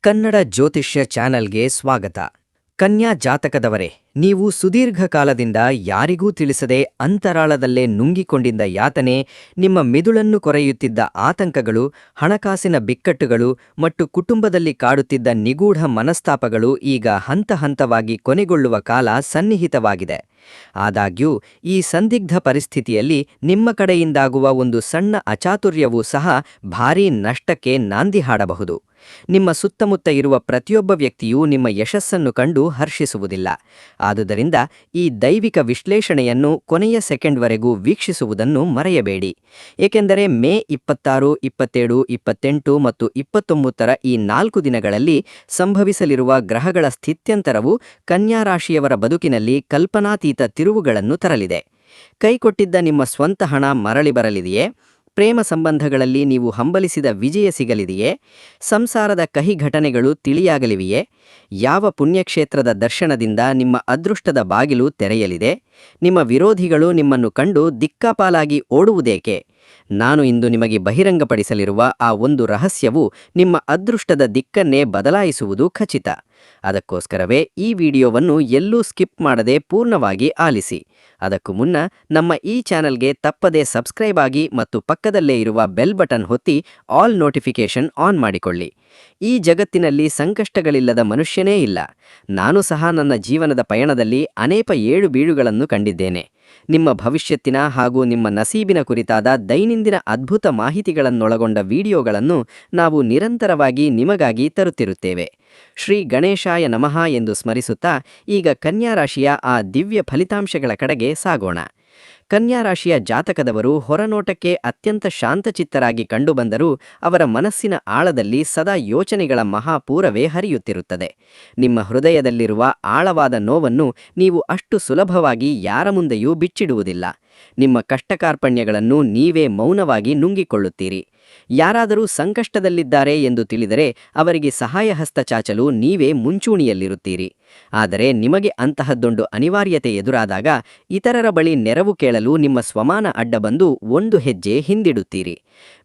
ಕನ್ನಡ ಜ್ಯೋತಿಷ್ಯ ಚಾನೆಲ್ಗೆ ಸ್ವಾಗತ. ಕನ್ಯಾ ಜಾತಕದವರೇ, ನೀವು ಸುದೀರ್ಘ ಕಾಲದಿಂದ ಯಾರಿಗೂ ತಿಳಿಸದೆ ಅಂತರಾಳದಲ್ಲೇ ನುಂಗಿಕೊಂಡಿದ್ದ ಯಾತನೆ, ನಿಮ್ಮ ಮಿದುಳನ್ನು ಕೊರೆಯುತ್ತಿದ್ದ ಆತಂಕಗಳು, ಹಣಕಾಸಿನ ಬಿಕ್ಕಟ್ಟುಗಳು ಮತ್ತು ಕುಟುಂಬದಲ್ಲಿ ಕಾಡುತ್ತಿದ್ದ ನಿಗೂಢ ಮನಸ್ತಾಪಗಳು ಈಗ ಹಂತ ಹಂತವಾಗಿ ಕೊನೆಗೊಳ್ಳುವ ಕಾಲ ಸನ್ನಿಹಿತವಾಗಿದೆ. ಆದಾಗ್ಯೂ ಈ ಸಂದಿಗ್ಧ ಪರಿಸ್ಥಿತಿಯಲ್ಲಿ ನಿಮ್ಮ ಕಡೆಯಿಂದಾಗುವ ಒಂದು ಸಣ್ಣ ಅಚಾತುರ್ಯವೂ ಸಹ ಭಾರೀ ನಷ್ಟಕ್ಕೆ ನಾಂದಿ ಹಾಡಬಹುದು. ನಿಮ್ಮ ಸುತ್ತಮುತ್ತ ಇರುವ ಪ್ರತಿಯೊಬ್ಬ ವ್ಯಕ್ತಿಯೂ ನಿಮ್ಮ ಯಶಸ್ಸನ್ನು ಕಂಡು ಹರ್ಷಿಸುವುದಿಲ್ಲ. ಆದುದರಿಂದ ಈ ದೈವಿಕ ವಿಶ್ಲೇಷಣೆಯನ್ನು ಕೊನೆಯ ಸೆಕೆಂಡ್ವರೆಗೂ ವೀಕ್ಷಿಸುವುದನ್ನು ಮರೆಯಬೇಡಿ. ಏಕೆಂದರೆ ಮೇ 26, 27, 28 ಮತ್ತು 29ರ ಈ 4 ದಿನಗಳಲ್ಲಿ ಸಂಭವಿಸಲಿರುವ ಗ್ರಹಗಳ ಸ್ಥಿತ್ಯಂತರವು ಕನ್ಯಾ ರಾಶಿಯವರ ಬದುಕಿನಲ್ಲಿ ಕಲ್ಪನಾತೀತ ತಿರುವುಗಳನ್ನು ತರಲಿದೆ. ಕೈಕೊಟ್ಟಿದ್ದ ನಿಮ್ಮ ಸ್ವಂತ ಹಣ ಮರಳಿ ಬರಲಿದೆಯೇ? ಪ್ರೇಮ ಸಂಬಂಧಗಳಲ್ಲಿ ನೀವು ಹಂಬಲಿಸಿದ ವಿಜಯ ಸಿಗಲಿದೆಯೇ? ಸಂಸಾರದ ಕಹಿ ಘಟನೆಗಳು ತಿಳಿಯಾಗಲಿವೆಯೇ? ಯಾವ ಪುಣ್ಯಕ್ಷೇತ್ರದ ದರ್ಶನದಿಂದ ನಿಮ್ಮ ಅದೃಷ್ಟದ ಬಾಗಿಲು ತೆರೆಯಲಿದೆ? ನಿಮ್ಮ ವಿರೋಧಿಗಳು ನಿಮ್ಮನ್ನು ಕಂಡು ದಿಕ್ಕಾಪಾಲಾಗಿ ಓಡುವುದೇಕೆ? ನಾನು ಇಂದು ನಿಮಗೆ ಬಹಿರಂಗಪಡಿಸಲಿರುವ ಆ ಒಂದು ರಹಸ್ಯವು ನಿಮ್ಮ ಅದೃಷ್ಟದ ದಿಕ್ಕನ್ನೇ ಬದಲಾಯಿಸುವುದು ಖಚಿತ. ಅದಕ್ಕೋಸ್ಕರವೇ ಈ ವಿಡಿಯೋವನ್ನು ಎಲ್ಲೂ ಸ್ಕಿಪ್ ಮಾಡದೆ ಪೂರ್ಣವಾಗಿ ಆಲಿಸಿ. ಅದಕ್ಕೂ ಮುನ್ನ ನಮ್ಮ ಈ ಚಾನೆಲ್ಗೆ ತಪ್ಪದೇ ಸಬ್ಸ್ಕ್ರೈಬ್ ಆಗಿ ಮತ್ತು ಪಕ್ಕದಲ್ಲೇ ಇರುವ ಬೆಲ್ ಬಟನ್ ಒತ್ತಿ ಆಲ್ ನೋಟಿಫಿಕೇಶನ್ ಆನ್ ಮಾಡಿಕೊಳ್ಳಿ. ಈ ಜಗತ್ತಿನಲ್ಲಿ ಸಂಕಷ್ಟಗಳಿಲ್ಲದ ಮನುಷ್ಯನೇ ಇಲ್ಲ. ನಾನು ಸಹ ನನ್ನ ಜೀವನದ ಪಯಣದಲ್ಲಿ ಅನೇಕ ಏಳು ಬೀಳುಗಳನ್ನು ಕಂಡಿದ್ದೇನೆ. ನಿಮ್ಮ ಭವಿಷ್ಯತ್ತಿನ ಹಾಗೂ ನಿಮ್ಮ ನಸೀಬಿನ ಕುರಿತಾದ ದೈನಂದಿನ ಅದ್ಭುತ ಮಾಹಿತಿಗಳನ್ನೊಳಗೊಂಡ ವಿಡಿಯೋಗಳನ್ನು ನಾವು ನಿರಂತರವಾಗಿ ನಿಮಗಾಗಿ ತರುತ್ತಿರುತ್ತೇವೆ. ಶ್ರೀ ಗಣೇಶಾಯ ನಮಃ ಎಂದು ಸ್ಮರಿಸುತ್ತಾ ಈಗ ಕನ್ಯಾ ರಾಶಿಯ ಆ ದಿವ್ಯ ಫಲಿತಾಂಶಗಳ ಕಡೆಗೆ ಸಾಗೋಣ. ಕನ್ಯಾ ರಾಶಿಯ ಜಾತಕದವರು ಹೊರನೋಟಕ್ಕೆ ಅತ್ಯಂತ ಶಾಂತಚಿತ್ತರಾಗಿ ಕಂಡುಬಂದರೂ ಅವರ ಮನಸ್ಸಿನ ಆಳದಲ್ಲಿ ಸದಾ ಯೋಚನೆಗಳ ಮಹಾಪೂರವೇ ಹರಿಯುತ್ತಿರುತ್ತದೆ. ನಿಮ್ಮ ಹೃದಯದಲ್ಲಿರುವ ಆಳವಾದ ನೋವನ್ನು ನೀವು ಅಷ್ಟು ಸುಲಭವಾಗಿ ಯಾರ ಮುಂದೆಯೂ ಬಿಚ್ಚಿಡುವುದಿಲ್ಲ. ನಿಮ್ಮ ಕಷ್ಟಕಾರ್ಪಣ್ಯಗಳನ್ನು ನೀವೇ ಮೌನವಾಗಿ ನುಂಗಿಕೊಳ್ಳುತ್ತೀರಿ. ಯಾರಾದರೂ ಸಂಕಷ್ಟದಲ್ಲಿದ್ದಾರೆ ಎಂದು ತಿಳಿದರೆ ಅವರಿಗೆ ಸಹಾಯ ಹಸ್ತ ಚಾಚಲು ನೀವೇ ಮುಂಚೂಣಿಯಲ್ಲಿರುತ್ತೀರಿ. ಆದರೆ ನಿಮಗೆ ಅಂತಹದ್ದೊಂದು ಅನಿವಾರ್ಯತೆ ಎದುರಾದಾಗ ಇತರರ ಬಳಿ ನೆರವು ಕೇಳಲು ನಿಮ್ಮ ಸ್ವಮಾನ ಅಡ್ಡ ಬಂದು ಒಂದು ಹೆಜ್ಜೆ ಹಿಂದಿಡುತ್ತೀರಿ.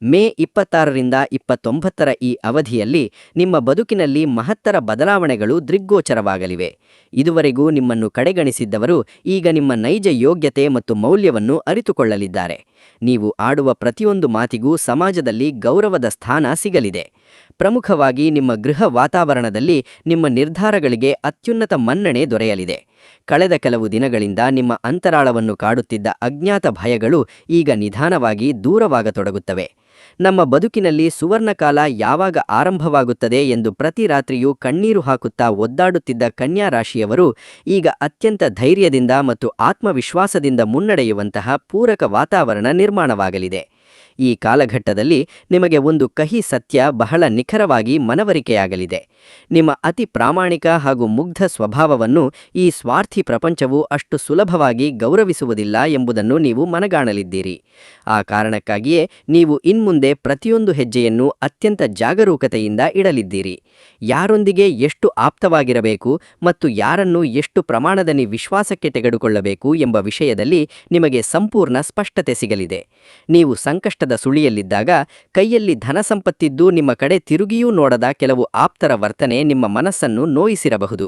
ಮೇ 26ರಿಂದ 29ರ ಈ ಅವಧಿಯಲ್ಲಿ ನಿಮ್ಮ ಬದುಕಿನಲ್ಲಿ ಮಹತ್ತರ ಬದಲಾವಣೆಗಳು ದೃಗ್ಗೋಚರವಾಗಲಿವೆ. ಇದುವರೆಗೂ ನಿಮ್ಮನ್ನು ಕಡೆಗಣಿಸಿದ್ದವರು ಈಗ ನಿಮ್ಮ ನೈಜ ಯೋಗ್ಯತೆ ಮತ್ತು ಮೌಲ್ಯವನ್ನು ಅರಿತುಕೊಳ್ಳಲಿದ್ದಾರೆ. ನೀವು ಆಡುವ ಪ್ರತಿಯೊಂದು ಮಾತಿಗೂ ಸಮಾಜದಲ್ಲಿ ಗೌರವದ ಸ್ಥಾನ ಸಿಗಲಿದೆ. ಪ್ರಮುಖವಾಗಿ ನಿಮ್ಮ ಗೃಹ ವಾತಾವರಣದಲ್ಲಿ ನಿಮ್ಮ ನಿರ್ಧಾರಗಳಿಗೆ ಅತ್ಯುನ್ನತ ಮನ್ನಣೆ ದೊರೆಯಲಿದೆ. ಕಳೆದ ಕೆಲವು ದಿನಗಳಿಂದ ನಿಮ್ಮ ಅಂತರಾಳವನ್ನು ಕಾಡುತ್ತಿದ್ದ ಅಜ್ಞಾತ ಭಯಗಳು ಈಗ ನಿಧಾನವಾಗಿ ದೂರವಾಗತೊಡಗುತ್ತವೆ. ನಮ್ಮ ಬದುಕಿನಲ್ಲಿ ಸುವರ್ಣಕಾಲ ಯಾವಾಗ ಆರಂಭವಾಗುತ್ತದೆ ಎಂದು ಪ್ರತಿ ರಾತ್ರಿಯೂ ಕಣ್ಣೀರು ಹಾಕುತ್ತಾ ಒದ್ದಾಡುತ್ತಿದ್ದ ಕನ್ಯಾ ರಾಶಿಯವರು ಈಗ ಅತ್ಯಂತ ಧೈರ್ಯದಿಂದ ಮತ್ತು ಆತ್ಮವಿಶ್ವಾಸದಿಂದ ಮುನ್ನಡೆಯುವಂತಹ ಪೂರಕ ವಾತಾವರಣ ನಿರ್ಮಾಣವಾಗಲಿದೆ. ಈ ಕಾಲಘಟ್ಟದಲ್ಲಿ ನಿಮಗೆ ಒಂದು ಕಹಿ ಸತ್ಯ ಬಹಳ ನಿಖರವಾಗಿ ಮನವರಿಕೆಯಾಗಲಿದೆ. ನಿಮ್ಮ ಅತಿ ಪ್ರಾಮಾಣಿಕ ಹಾಗೂ ಮುಗ್ಧ ಸ್ವಭಾವವನ್ನು ಈ ಸ್ವಾರ್ಥಿ ಪ್ರಪಂಚವು ಅಷ್ಟು ಸುಲಭವಾಗಿ ಗೌರವಿಸುವುದಿಲ್ಲ ಎಂಬುದನ್ನು ನೀವು ಮನಗಾಣಲಿದ್ದೀರಿ. ಆ ಕಾರಣಕ್ಕಾಗಿಯೇ ನೀವು ಇನ್ಮುಂದೆ ಪ್ರತಿಯೊಂದು ಹೆಜ್ಜೆಯನ್ನು ಅತ್ಯಂತ ಜಾಗರೂಕತೆಯಿಂದ ಇಡಲಿದ್ದೀರಿ. ಯಾರೊಂದಿಗೆ ಎಷ್ಟು ಆಪ್ತವಾಗಿರಬೇಕು ಮತ್ತು ಯಾರನ್ನು ಎಷ್ಟು ಪ್ರಮಾಣದಲ್ಲಿ ವಿಶ್ವಾಸಕ್ಕೆ ತೆಗೆದುಕೊಳ್ಳಬೇಕು ಎಂಬ ವಿಷಯದಲ್ಲಿ ನಿಮಗೆ ಸಂಪೂರ್ಣ ಸ್ಪಷ್ಟತೆ ಸಿಗಲಿದೆ. ನೀವು ಸಂಕಷ್ಟದ ಸುಳಿಯಲ್ಲಿದ್ದಾಗ ಕೈಯಲ್ಲಿ ಧನ ಸಂಪತ್ತಿದ್ದು ನಿಮ್ಮ ಕಡೆ ತಿರುಗಿಯೂ ನೋಡದ ಕೆಲವು ಆಪ್ತರ ವರ್ತನೆ ನಿಮ್ಮ ಮನಸ್ಸನ್ನು ನೋಯಿಸಿರಬಹುದು.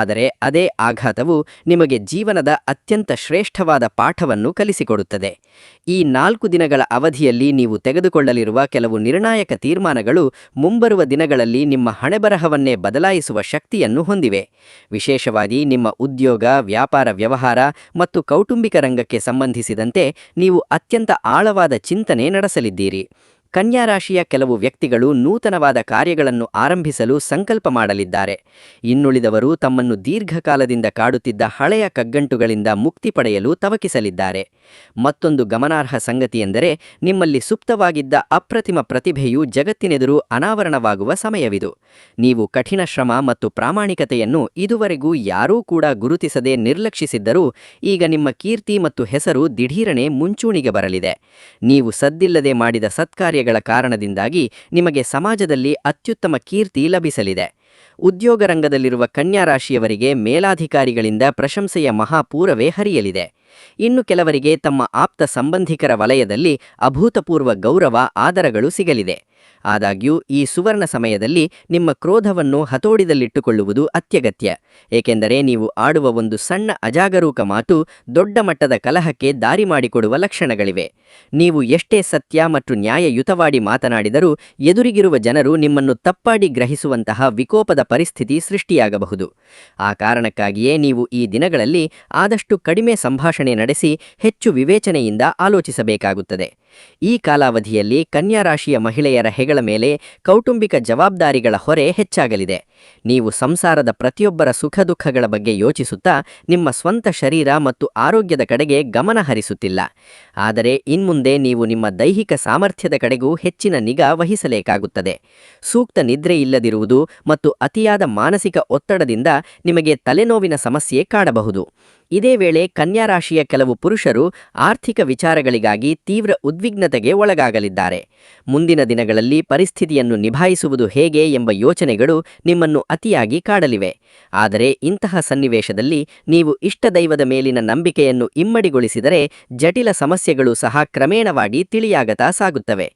ಆದರೆ ಅದೇ ಆಘಾತವು ನಿಮಗೆ ಜೀವನದ ಅತ್ಯಂತ ಶ್ರೇಷ್ಠವಾದ ಪಾಠವನ್ನು ಕಲಿಸಿಕೊಡುತ್ತದೆ. ಈ 4 ದಿನಗಳ ಅವಧಿಯಲ್ಲಿ ನೀವು ತೆಗೆದುಕೊಳ್ಳಲಿರುವ ಕೆಲವು ನಿರ್ಣಾಯಕ ತೀರ್ಮಾನಗಳು ಮುಂಬರುವ ದಿನಗಳಲ್ಲಿ ನಿಮ್ಮ ಹಣೆಬರಹವನ್ನೇ ಬದಲಾಯಿಸುವ ಶಕ್ತಿಯನ್ನು ಹೊಂದಿವೆ. ವಿಶೇಷವಾಗಿ ನಿಮ್ಮ ಉದ್ಯೋಗ, ವ್ಯಾಪಾರ ವ್ಯವಹಾರ ಮತ್ತು ಕೌಟುಂಬಿಕ ರಂಗಕ್ಕೆ ಸಂಬಂಧಿಸಿದಂತೆ ನೀವು ಅತ್ಯಂತ ಆಳವಾದ ಚಿಂತನೆ ನಡೆಸಲಿದ್ದೀರಿ. ಕನ್ಯಾ ರಾಶಿಯ ಕೆಲವು ವ್ಯಕ್ತಿಗಳು ನೂತನವಾದ ಕಾರ್ಯಗಳನ್ನು ಆರಂಭಿಸಲು ಸಂಕಲ್ಪ ಮಾಡಲಿದ್ದಾರೆ. ಇನ್ನುಳಿದವರು ತಮ್ಮನ್ನು ದೀರ್ಘಕಾಲದಿಂದ ಕಾಡುತ್ತಿದ್ದ ಹಳೆಯ ಕಗ್ಗಂಟುಗಳಿಂದ ಮುಕ್ತಿ ಪಡೆಯಲು ತವಕಿಸಲಿದ್ದಾರೆ. ಮತ್ತೊಂದು ಗಮನಾರ್ಹ ಸಂಗತಿಯೆಂದರೆ ನಿಮ್ಮಲ್ಲಿ ಸುಪ್ತವಾಗಿದ್ದ ಅಪ್ರತಿಮ ಪ್ರತಿಭೆಯು ಜಗತ್ತಿನೆದುರು ಅನಾವರಣವಾಗುವ ಸಮಯವಿದು. ನೀವು ಕಠಿಣ ಶ್ರಮ ಮತ್ತು ಪ್ರಾಮಾಣಿಕತೆಯನ್ನು ಇದುವರೆಗೂ ಯಾರೂ ಕೂಡ ಗುರುತಿಸದೆ ನಿರ್ಲಕ್ಷಿಸಿದ್ದರೂ ಈಗ ನಿಮ್ಮ ಕೀರ್ತಿ ಮತ್ತು ಹೆಸರು ದಿಢೀರನೆ ಮುಂಚೂಣಿಗೆ ಬರಲಿದೆ. ನೀವು ಸದ್ದಿಲ್ಲದೆ ಮಾಡಿದ ಸತ್ಕಾರ್ಯಗಳ ಕಾರಣದಿಂದಾಗಿ ನಿಮಗೆ ಸಮಾಜದಲ್ಲಿ ಅತ್ಯುತ್ತಮ ಕೀರ್ತಿ ಲಭಿಸಲಿದೆ. ಉದ್ಯೋಗ ರಂಗದಲ್ಲಿರುವ ಕನ್ಯಾ ರಾಶಿಯವರಿಗೆ ಮೇಲಾಧಿಕಾರಿಗಳಿಂದ ಪ್ರಶಂಸೆಯ ಮಹಾಪೂರವೇ ಹರಿಯಲಿದೆ. ಇನ್ನು ಕೆಲವರಿಗೆ ತಮ್ಮ ಆಪ್ತ ಸಂಬಂಧಿಕರ ವಲಯದಲ್ಲಿ ಅಭೂತಪೂರ್ವ ಗೌರವ ಆದರಗಳು ಸಿಗಲಿದೆ. ಆದಾಗ್ಯೂ ಈ ಸುವರ್ಣ ಸಮಯದಲ್ಲಿ ನಿಮ್ಮ ಕ್ರೋಧವನ್ನು ಹತೋಟಿಯಲ್ಲಿಟ್ಟುಕೊಳ್ಳುವುದು ಅತ್ಯಗತ್ಯ, ಏಕೆಂದರೆ ನೀವು ಆಡುವ ಒಂದು ಸಣ್ಣ ಅಜಾಗರೂಕ ಮಾತು ದೊಡ್ಡ ಮಟ್ಟದ ಕಲಹಕ್ಕೆ ದಾರಿ ಮಾಡಿಕೊಡುವ ಲಕ್ಷಣಗಳಿವೆ. ನೀವು ಎಷ್ಟೇ ಸತ್ಯ ಮತ್ತು ನ್ಯಾಯಯುತವಾಗಿ ಮಾತನಾಡಿದರೂ ಎದುರಿಗಿರುವ ಜನರು ನಿಮ್ಮನ್ನು ತಪ್ಪಾಗಿ ಗ್ರಹಿಸುವಂತಹ ವಿಕೋಪದ ಪರಿಸ್ಥಿತಿ ಸೃಷ್ಟಿಯಾಗಬಹುದು. ಆ ಕಾರಣಕ್ಕಾಗಿಯೇ ನೀವು ಈ ದಿನಗಳಲ್ಲಿ ಆದಷ್ಟು ಕಡಿಮೆ ಸಂಭಾಷಣೆ ನಡೆಸಿ ಹೆಚ್ಚು ವಿವೇಚನೆಯಿಂದ ಆಲೋಚಿಸಬೇಕಾಗುತ್ತದೆ. ಈ ಕಾಲಾವಧಿಯಲ್ಲಿ ಕನ್ಯಾ ರಾಶಿಯ ಮಹಿಳೆಯರ ಹೆಗಲ ಮೇಲೆ ಕೌಟುಂಬಿಕ ಜವಾಬ್ದಾರಿಗಳ ಹೊರೆ ಹೆಚ್ಚಾಗಲಿದೆ. ನೀವು ಸಂಸಾರದ ಪ್ರತಿಯೊಬ್ಬರ ಸುಖ ದುಃಖಗಳ ಬಗ್ಗೆ ಯೋಚಿಸುತ್ತಾ ನಿಮ್ಮ ಸ್ವಂತ ಶರೀರ ಮತ್ತು ಆರೋಗ್ಯದ ಕಡೆಗೆ ಗಮನ ಹರಿಸುತ್ತಿಲ್ಲ. ಆದರೆ ಇನ್ಮುಂದೆ ನೀವು ನಿಮ್ಮ ದೈಹಿಕ ಸಾಮರ್ಥ್ಯದ ಕಡೆಗೂ ಹೆಚ್ಚಿನ ನಿಗಾ ವಹಿಸಬೇಕಾಗುತ್ತದೆ. ಸೂಕ್ತ ನಿದ್ರೆ ಇಲ್ಲದಿರುವುದು ಮತ್ತು ಅತಿಯಾದ ಮಾನಸಿಕ ಒತ್ತಡದಿಂದ ನಿಮಗೆ ತಲೆನೋವಿನ ಸಮಸ್ಯೆ ಕಾಡಬಹುದು. ಇದೇ ವೇಳೆ ಕನ್ಯಾ ರಾಶಿಯ ಕೆಲವು ಪುರುಷರು ಆರ್ಥಿಕ ವಿಚಾರಗಳಿಗಾಗಿ ತೀವ್ರ ಉದ್ವಿಗ್ನತೆಗೆ ಒಳಗಾಗಲಿದ್ದಾರೆ. ಮುಂದಿನ ದಿನಗಳಲ್ಲಿ ಪರಿಸ್ಥಿತಿಯನ್ನು ನಿಭಾಯಿಸುವುದು ಹೇಗೆ ಎಂಬ ಯೋಚನೆಗಳು ನಿಮ್ಮನ್ನು ಅತಿಯಾಗಿ ಕಾಡಲಿವೆ. ಆದರೆ ಇಂತಹ ಸನ್ನಿವೇಶದಲ್ಲಿ ನೀವು ಇಷ್ಟದೈವದ ಮೇಲಿನ ನಂಬಿಕೆಯನ್ನು ಇಮ್ಮಡಿಗೊಳಿಸಿದರೆ ಜಟಿಲ ಸಮಸ್ಯೆಗಳು ಸಹ ಕ್ರಮೇಣವಾಗಿ ತಿಳಿಯಾಗತಾ ಸಾಗುತ್ತವೆ.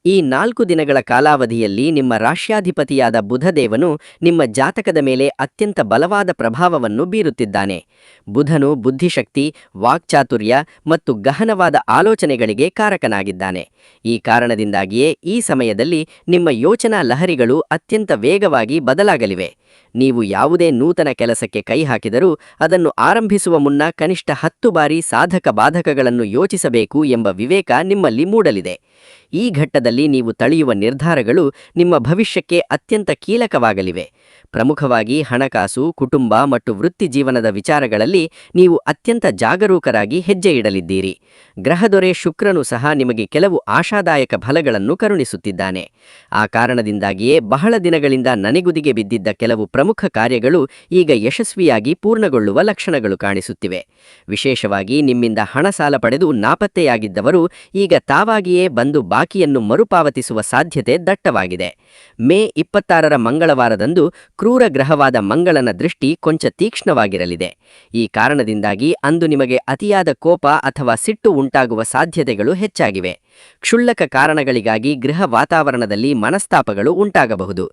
ಈ 4 ದಿನಗಳ ಕಾಲಾವಧಿಯಲ್ಲಿ ನಿಮ್ಮ ರಾಶ್ಯಾಧಿಪತಿಯಾದ ಬುಧದೇವನು ನಿಮ್ಮ ಜಾತಕದ ಮೇಲೆ ಅತ್ಯಂತ ಬಲವಾದ ಪ್ರಭಾವವನ್ನು ಬೀರುತ್ತಿದ್ದಾನೆ. ಬುಧನು ಬುದ್ಧಿಶಕ್ತಿ, ವಾಕ್ಚಾತುರ್ಯ ಮತ್ತು ಗಹನವಾದ ಆಲೋಚನೆಗಳಿಗೆ ಕಾರಕನಾಗಿದ್ದಾನೆ. ಈ ಕಾರಣದಿಂದಾಗಿಯೇ ಈ ಸಮಯದಲ್ಲಿ ನಿಮ್ಮ ಯೋಚನಾ ಲಹರಿಗಳು ಅತ್ಯಂತ ವೇಗವಾಗಿ ಬದಲಾಗಲಿವೆ. ನೀವು ಯಾವುದೇ ನೂತನ ಕೆಲಸಕ್ಕೆ ಕೈ ಹಾಕಿದರೂ ಅದನ್ನು ಆರಂಭಿಸುವ ಮುನ್ನ ಕನಿಷ್ಠ 10 ಬಾರಿ ಸಾಧಕ ಬಾಧಕಗಳನ್ನು ಯೋಚಿಸಬೇಕು ಎಂಬ ವಿವೇಕ ನಿಮ್ಮಲ್ಲಿ ಮೂಡಲಿದೆ. ಈ ಘಟ್ಟದಲ್ಲಿ ನೀವು ತಳೆಯುವ ನಿರ್ಧಾರಗಳು ನಿಮ್ಮ ಭವಿಷ್ಯಕ್ಕೆ ಅತ್ಯಂತ ಕೀಲಕವಾಗಲಿವೆ. ಪ್ರಮುಖವಾಗಿ ಹಣಕಾಸು, ಕುಟುಂಬ ಮತ್ತು ವೃತ್ತಿ ಜೀವನದ ವಿಚಾರಗಳಲ್ಲಿ ನೀವು ಅತ್ಯಂತ ಜಾಗರೂಕರಾಗಿ ಹೆಜ್ಜೆ ಇಡಲಿದ್ದೀರಿ. ಗ್ರಹದೊರೆ ಶುಕ್ರನು ಸಹ ನಿಮಗೆ ಕೆಲವು ಆಶಾದಾಯಕ ಫಲಗಳನ್ನು ಕರುಣಿಸುತ್ತಿದ್ದಾನೆ. ಆ ಕಾರಣದಿಂದಾಗಿಯೇ ಬಹಳ ದಿನಗಳಿಂದ ನನೆಗುದಿಗೆ ಬಿದ್ದಿದ್ದ ಕೆಲವು ಪ್ರಮುಖ ಕಾರ್ಯಗಳು ಈಗ ಯಶಸ್ವಿಯಾಗಿ ಪೂರ್ಣಗೊಳ್ಳುವ ಲಕ್ಷಣಗಳು ಕಾಣಿಸುತ್ತಿವೆ. ವಿಶೇಷವಾಗಿ ನಿಮ್ಮಿಂದ ಹಣ ಸಾಲ ಪಡೆದು ನಾಪತ್ತೆಯಾಗಿದ್ದವರು ಈಗ ತಾವಾಗಿಯೇ ಬಂದು ಬಾಕಿಯನ್ನು ಮರುಪಾವತಿಸುವ ಸಾಧ್ಯತೆ ದಟ್ಟವಾಗಿದೆ. ಮೇ 26ರ ಮಂಗಳವಾರದಂದು ಕ್ರೂರ ಗ್ರಹವಾದ ಮಂಗಳನ ದೃಷ್ಟಿ ಕೊಂಚ ತೀಕ್ಷ್ಣವಾಗಿರಲಿದೆ. ಈ ಕಾರಣದಿಂದಾಗಿ ಅಂದು ನಿಮಗೆ ಅತಿಯಾದ ಕೋಪ ಅಥವಾ ಸಿಟ್ಟು ಉಂಟಾಗುವ ಸಾಧ್ಯತೆಗಳು ಹೆಚ್ಚಾಗಿವೆ. ಕ್ಷುಲ್ಲಕ ಕಾರಣಗಳಿಗಾಗಿ ಗೃಹ ವಾತಾವರಣದಲ್ಲಿ ಮನಸ್ತಾಪಗಳು ಉಂಟಾಗಬಹುದು.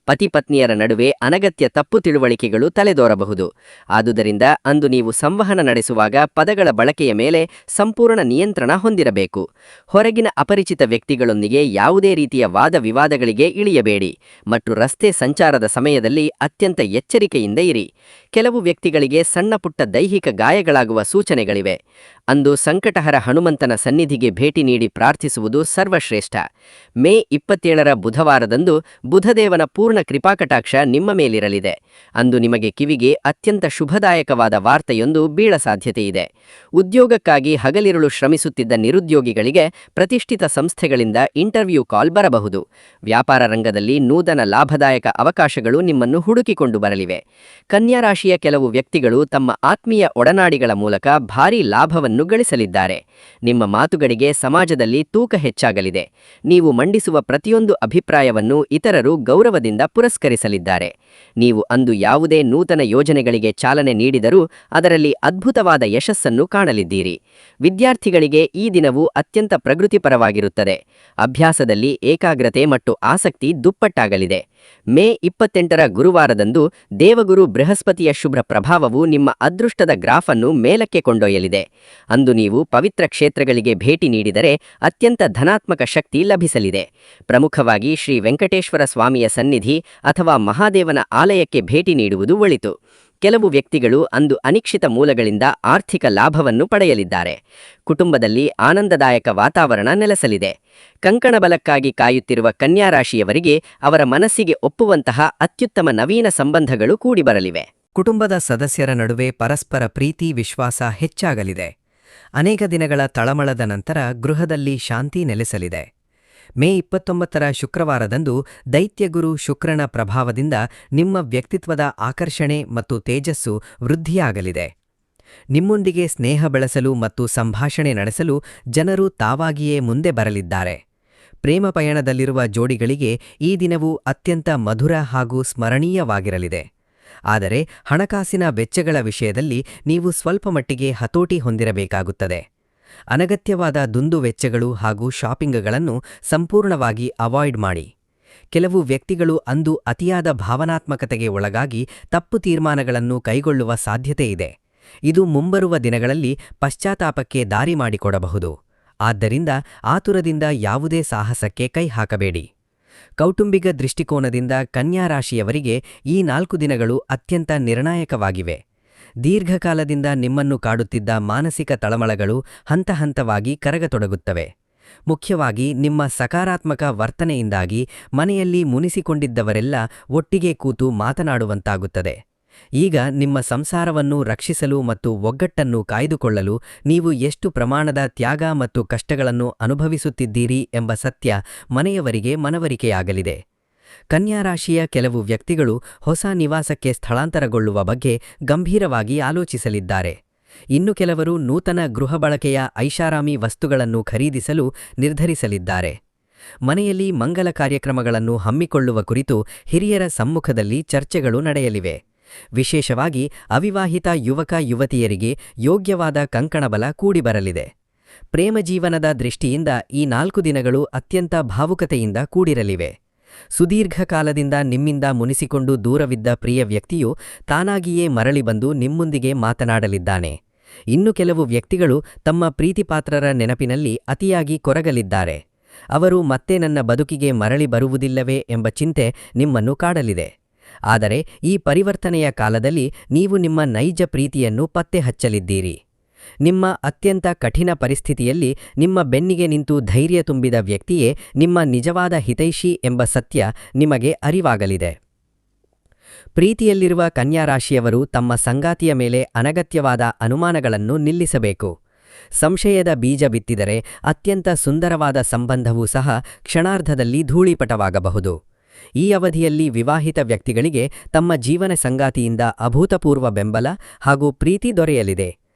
ಪತಿ ಪತ್ನಿಯರ ನಡುವೆ ಅನಗತ್ಯ ತಪ್ಪು ತಿಳುವಳಿಕೆಗಳು ತಲೆದೋರಬಹುದು. ಆದುದರಿಂದ ಅಂದು ನೀವು ಸಂವಹನ ನಡೆಸುವಾಗ ಪದಗಳ ಬಳಕೆಯ ಮೇಲೆ ಸಂಪೂರ್ಣ ನಿಯಂತ್ರಣ ಹೊಂದಿರಬೇಕು. ಹೊರಗಿನ ಅಪರಿಚಿತ ವ್ಯಕ್ತಿಗಳೊಂದಿಗೆ ಯಾವುದೇ ರೀತಿಯ ವಾದ ವಿವಾದಗಳಿಗೆ ಇಳಿಯಬೇಡಿ ಮತ್ತು ರಸ್ತೆ ಸಂಚಾರದ ಸಮಯದಲ್ಲಿ ಅತ್ಯಂತ ಎಚ್ಚರಿಕೆಯಿಂದ ಇರಿ. ಕೆಲವು ವ್ಯಕ್ತಿಗಳಿಗೆ ಸಣ್ಣ ಪುಟ್ಟ ದೈಹಿಕ ಗಾಯಗಳಾಗುವ ಸೂಚನೆಗಳಿವೆ. ಅಂದು ಸಂಕಟಹರ ಹನುಮಂತನ ಸನ್ನಿಧಿಗೆ ಭೇಟಿ ನೀಡಿ ಪ್ರಾರ್ಥಿಸುವುದು ಸರ್ವಶ್ರೇಷ್ಠ. ಮೇ 27ರ ಬುಧವಾರದಂದು ಬುಧದೇವನ ಪೂರ್ಣ ಕೃಪಾಕಟಾಕ್ಷ ನಿಮ್ಮ ಮೇಲಿರಲಿದೆ. ಅಂದು ನಿಮಗೆ ಕಿವಿಗೆ ಅತ್ಯಂತ ಶುಭದಾಯಕವಾದ ವಾರ್ತೆಯೊಂದು ಬೀಳ ಸಾಧ್ಯತೆಯಿದೆ. ಉದ್ಯೋಗಕ್ಕಾಗಿ ಹಗಲಿರುಳು ಶ್ರಮಿಸುತ್ತಿದ್ದ ನಿರುದ್ಯೋಗಿಗಳಿಗೆ ಪ್ರತಿಷ್ಠಿತ ಸಂಸ್ಥೆಗಳಿಂದ ಇಂಟರ್ವ್ಯೂ ಕಾಲ್ ಬರಬಹುದು. ವ್ಯಾಪಾರ ರಂಗದಲ್ಲಿ ನೂತನ ಲಾಭದಾಯಕ ಅವಕಾಶಗಳು ನಿಮ್ಮನ್ನು ಹುಡುಕಿಕೊಂಡು ಬರಲಿವೆ. ಕನ್ಯಾ ರಾಶಿಯ ಕೆಲವು ವ್ಯಕ್ತಿಗಳು ತಮ್ಮ ಆತ್ಮೀಯ ಒಡನಾಡಿಗಳ ಮೂಲಕ ಭಾರೀ ಲಾಭವನ್ನು ಗಳಿಸಲಿದ್ದಾರೆ. ನಿಮ್ಮ ಮಾತುಗಳಿಗೆ ಸಮಾಜದಲ್ಲಿ ತೂಕ ಹೆಚ್ಚಾಗಲಿದೆ. ನೀವು ಮಂಡಿಸುವ ಪ್ರತಿಯೊಂದು ಅಭಿಪ್ರಾಯವನ್ನು ಇತರರು ಗೌರವದಿಂದ ಪುರಸ್ಕರಿಸಲಿದ್ದಾರೆ. ನೀವು ಅಂದು ಯಾವುದೇ ನೂತನ ಯೋಜನೆಗಳಿಗೆ ಚಾಲನೆ ನೀಡಿದರೂ ಅದರಲ್ಲಿ ಅದ್ಭುತವಾದ ಯಶಸ್ಸನ್ನು ಕಾಣಲಿದ್ದೀರಿ. ವಿದ್ಯಾರ್ಥಿಗಳಿಗೆ ಈ ದಿನವು ಅತ್ಯಂತ ಪ್ರಗತಿಪರವಾಗಿರುತ್ತದೆ. ಅಭ್ಯಾಸದಲ್ಲಿ ಏಕಾಗ್ರತೆ ಮತ್ತು ಆಸಕ್ತಿ ದುಪ್ಪಟ್ಟಾಗಲಿದೆ. ಮೇ 28ರ ಗುರುವಾರದಂದು ದೇವಗುರು ಬೃಹಸ್ಪತಿಯ ಶುಭ್ರ ಪ್ರಭಾವವು ನಿಮ್ಮ ಅದೃಷ್ಟದ ಗ್ರಾಫನ್ನು ಮೇಲಕ್ಕೆ ಕೊಂಡೊಯ್ಯಲಿದೆ. ಅಂದು ನೀವು ಪವಿತ್ರ ಕ್ಷೇತ್ರಗಳಿಗೆ ಭೇಟಿ ನೀಡಿದರೆ ಅತ್ಯಂತ ಧನಾತ್ಮಕ ಶಕ್ತಿ ಲಭಿಸಲಿದೆ. ಪ್ರಮುಖವಾಗಿ ಶ್ರೀ ವೆಂಕಟೇಶ್ವರ ಸ್ವಾಮಿಯ ಸನ್ನಿಧಿ ಅಥವಾ ಮಹಾದೇವನ ಆಲಯಕ್ಕೆ ಭೇಟಿ ನೀಡುವುದು ಒಳಿತು. ಕೆಲವು ವ್ಯಕ್ತಿಗಳು ಅಂದು ಅನಿಶ್ಚಿತ ಮೂಲಗಳಿಂದ ಆರ್ಥಿಕ ಲಾಭವನ್ನು ಪಡೆಯಲಿದ್ದಾರೆ. ಕುಟುಂಬದಲ್ಲಿ ಆನಂದದಾಯಕ ವಾತಾವರಣ ನೆಲೆಸಲಿದೆ. ಕಂಕಣ ಬಲಕ್ಕಾಗಿ ಕಾಯುತ್ತಿರುವ ಕನ್ಯಾ ರಾಶಿಯವರಿಗೆ ಅವರ ಮನಸ್ಸಿಗೆ ಒಪ್ಪುವಂತಹ ಅತ್ಯುತ್ತಮ ನವೀನ ಸಂಬಂಧಗಳು ಕೂಡಿಬರಲಿವೆ. ಕುಟುಂಬದ ಸದಸ್ಯರ ನಡುವೆ ಪರಸ್ಪರ ಪ್ರೀತಿ ವಿಶ್ವಾಸ ಹೆಚ್ಚಾಗಲಿದೆ. ಅನೇಕ ದಿನಗಳ ತಳಮಳದ ನಂತರ ಗೃಹದಲ್ಲಿ ಶಾಂತಿ ನೆಲೆಸಲಿದೆ. ಮೇ 29ರ ಶುಕ್ರವಾರದಂದು ದೈತ್ಯಗುರು ಶುಕ್ರನ ಪ್ರಭಾವದಿಂದ ನಿಮ್ಮ ವ್ಯಕ್ತಿತ್ವದ ಆಕರ್ಷಣೆ ಮತ್ತು ತೇಜಸ್ಸು ವೃದ್ಧಿಯಾಗಲಿದೆ. ನಿಮ್ಮೊಂದಿಗೆ ಸ್ನೇಹ ಬೆಳೆಸಲು ಮತ್ತು ಸಂಭಾಷಣೆ ನಡೆಸಲು ಜನರು ತಾವಾಗಿಯೇ ಮುಂದೆ ಬರಲಿದ್ದಾರೆ. ಪ್ರೇಮ ಪಯಣದಲ್ಲಿರುವ ಜೋಡಿಗಳಿಗೆ ಈ ದಿನವು ಅತ್ಯಂತ ಮಧುರ ಹಾಗೂ ಸ್ಮರಣೀಯವಾಗಿರಲಿದೆ. ಆದರೆ ಹಣಕಾಸಿನ ವೆಚ್ಚಗಳ ವಿಷಯದಲ್ಲಿ ನೀವು ಸ್ವಲ್ಪ ಮಟ್ಟಿಗೆ ಹತೋಟಿ ಹೊಂದಿರಬೇಕಾಗುತ್ತದೆ. ಅನಗತ್ಯವಾದ ದುಂದು ವೆಚ್ಚಗಳು ಹಾಗೂ ಶಾಪಿಂಗ್ಗಳನ್ನು ಸಂಪೂರ್ಣವಾಗಿ ಅವಾಯ್ಡ್ ಮಾಡಿ. ಕೆಲವು ವ್ಯಕ್ತಿಗಳು ಅಂದು ಅತಿಯಾದ ಭಾವನಾತ್ಮಕತೆಗೆ ಒಳಗಾಗಿ ತಪ್ಪು ತೀರ್ಮಾನಗಳನ್ನು ಕೈಗೊಳ್ಳುವ ಸಾಧ್ಯತೆ ಇದೆ. ಇದು ಮುಂಬರುವ ದಿನಗಳಲ್ಲಿ ಪಶ್ಚಾತ್ತಾಪಕ್ಕೆ ದಾರಿ ಮಾಡಿಕೊಡಬಹುದು. ಆದ್ದರಿಂದ ಆತುರದಿಂದ ಯಾವುದೇ ಸಾಹಸಕ್ಕೆ ಕೈ ಹಾಕಬೇಡಿ. ಕೌಟುಂಬಿಕ ದೃಷ್ಟಿಕೋನದಿಂದ ಕನ್ಯಾ ರಾಶಿಯವರಿಗೆ ಈ 4 ದಿನಗಳು ಅತ್ಯಂತ ನಿರ್ಣಾಯಕವಾಗಿವೆ. ದೀರ್ಘಕಾಲದಿಂದ ನಿಮ್ಮನ್ನು ಕಾಡುತ್ತಿದ್ದ ಮಾನಸಿಕ ತಳಮಳಗಳು ಹಂತಹಂತವಾಗಿ ಕರಗತೊಡಗುತ್ತವೆ. ಮುಖ್ಯವಾಗಿ ನಿಮ್ಮ ಸಕಾರಾತ್ಮಕ ವರ್ತನೆಯಿಂದಾಗಿ ಮನೆಯಲ್ಲಿ ಮುನಿಸಿಕೊಂಡಿದ್ದವರೆಲ್ಲ ಒಟ್ಟಿಗೆ ಕೂತು ಮಾತನಾಡುವಂತಾಗುತ್ತದೆ. ಈಗ ನಿಮ್ಮ ಸಂಸಾರವನ್ನು ರಕ್ಷಿಸಲು ಮತ್ತು ಒಗ್ಗಟ್ಟನ್ನು ಕಾಯ್ದುಕೊಳ್ಳಲು ನೀವು ಎಷ್ಟು ಪ್ರಮಾಣದ ತ್ಯಾಗ ಮತ್ತು ಕಷ್ಟಗಳನ್ನು ಅನುಭವಿಸುತ್ತಿದ್ದೀರಿ ಎಂಬ ಸತ್ಯ ಮನೆಯವರಿಗೆ ಮನವರಿಕೆಯಾಗಲಿದೆ. ಕನ್ಯಾರಾಶಿಯ ಕೆಲವು ವ್ಯಕ್ತಿಗಳು ಹೊಸ ನಿವಾಸಕ್ಕೆ ಸ್ಥಳಾಂತರಗೊಳ್ಳುವ ಬಗ್ಗೆ ಗಂಭೀರವಾಗಿ ಆಲೋಚಿಸಲಿದ್ದಾರೆ. ಇನ್ನು ಕೆಲವರು ನೂತನ ಗೃಹ ಬಳಕೆಯ ಐಷಾರಾಮಿ ವಸ್ತುಗಳನ್ನು ಖರೀದಿಸಲು ನಿರ್ಧರಿಸಲಿದ್ದಾರೆ. ಮನೆಯಲ್ಲಿ ಮಂಗಲ ಕಾರ್ಯಕ್ರಮಗಳನ್ನು ಹಮ್ಮಿಕೊಳ್ಳುವ ಕುರಿತು ಹಿರಿಯರ ಸಮ್ಮುಖದಲ್ಲಿ ಚರ್ಚೆಗಳು ನಡೆಯಲಿವೆ. ವಿಶೇಷವಾಗಿ ಅವಿವಾಹಿತ ಯುವಕ ಯುವತಿಯರಿಗೆ ಯೋಗ್ಯವಾದ ಕಂಕಣಬಲ ಕೂಡಿಬರಲಿದೆ. ಪ್ರೇಮಜೀವನದ ದೃಷ್ಟಿಯಿಂದ ಈ 4 ದಿನಗಳು ಅತ್ಯಂತ ಭಾವುಕತೆಯಿಂದ ಕೂಡಿರಲಿವೆ. ಸುದೀರ್ಘಕಾಲದಿಂದ ನಿಮ್ಮಿಂದ ಮುನಿಸಿಕೊಂಡು ದೂರವಿದ್ದ ಪ್ರಿಯ ವ್ಯಕ್ತಿಯು ತಾನಾಗಿಯೇ ಮರಳಿ ಬಂದು ನಿಮ್ಮೊಂದಿಗೆ ಮಾತನಾಡಲಿದ್ದಾನೆ. ಇನ್ನು ಕೆಲವು ವ್ಯಕ್ತಿಗಳು ತಮ್ಮ ಪ್ರೀತಿಪಾತ್ರರ ನೆನಪಿನಲ್ಲಿ ಅತಿಯಾಗಿ ಕೊರಗಲಿದ್ದಾರೆ. ಅವರು ಮತ್ತೆ ನನ್ನ ಬದುಕಿಗೆ ಮರಳಿ ಬರುವುದಿಲ್ಲವೇ ಎಂಬ ಚಿಂತೆ ನಿಮ್ಮನ್ನು ಕಾಡಲಿದೆ. ಆದರೆ ಈ ಪರಿವರ್ತನೆಯ ಕಾಲದಲ್ಲಿ ನೀವು ನಿಮ್ಮ ನೈಜ ಪ್ರೀತಿಯನ್ನು ಪತ್ತೆ ಹಚ್ಚಲಿದ್ದೀರಿ. ನಿಮ್ಮ ಅತ್ಯಂತ ಕಠಿಣ ಪರಿಸ್ಥಿತಿಯಲ್ಲಿ ನಿಮ್ಮ ಬೆನ್ನಿಗೆ ನಿಂತು ಧೈರ್ಯ ತುಂಬಿದ ವ್ಯಕ್ತಿಯೇ ನಿಮ್ಮ ನಿಜವಾದ ಹಿತೈಷಿ ಎಂಬ ಸತ್ಯ ನಿಮಗೆ ಅರಿವಾಗಲಿದೆ. ಪ್ರೀತಿಯಲ್ಲಿರುವ ಕನ್ಯಾರಾಶಿಯವರು ತಮ್ಮ ಸಂಗಾತಿಯ ಮೇಲೆ ಅನಗತ್ಯವಾದ ಅನುಮಾನಗಳನ್ನು ನಿಲ್ಲಿಸಬೇಕು. ಸಂಶಯದ ಬೀಜ ಬಿತ್ತಿದರೆ ಅತ್ಯಂತ ಸುಂದರವಾದ ಸಂಬಂಧವೂ ಸಹ ಕ್ಷಣಾರ್ಧದಲ್ಲಿ ಧೂಳಿಪಟವಾಗಬಹುದು. ಈ ಅವಧಿಯಲ್ಲಿ ವಿವಾಹಿತ ವ್ಯಕ್ತಿಗಳಿಗೆ ತಮ್ಮ ಜೀವನ ಸಂಗಾತಿಯಿಂದ ಅಭೂತಪೂರ್ವ ಬೆಂಬಲ ಹಾಗೂ ಪ್ರೀತಿ ದೊರೆಯಲಿದೆ.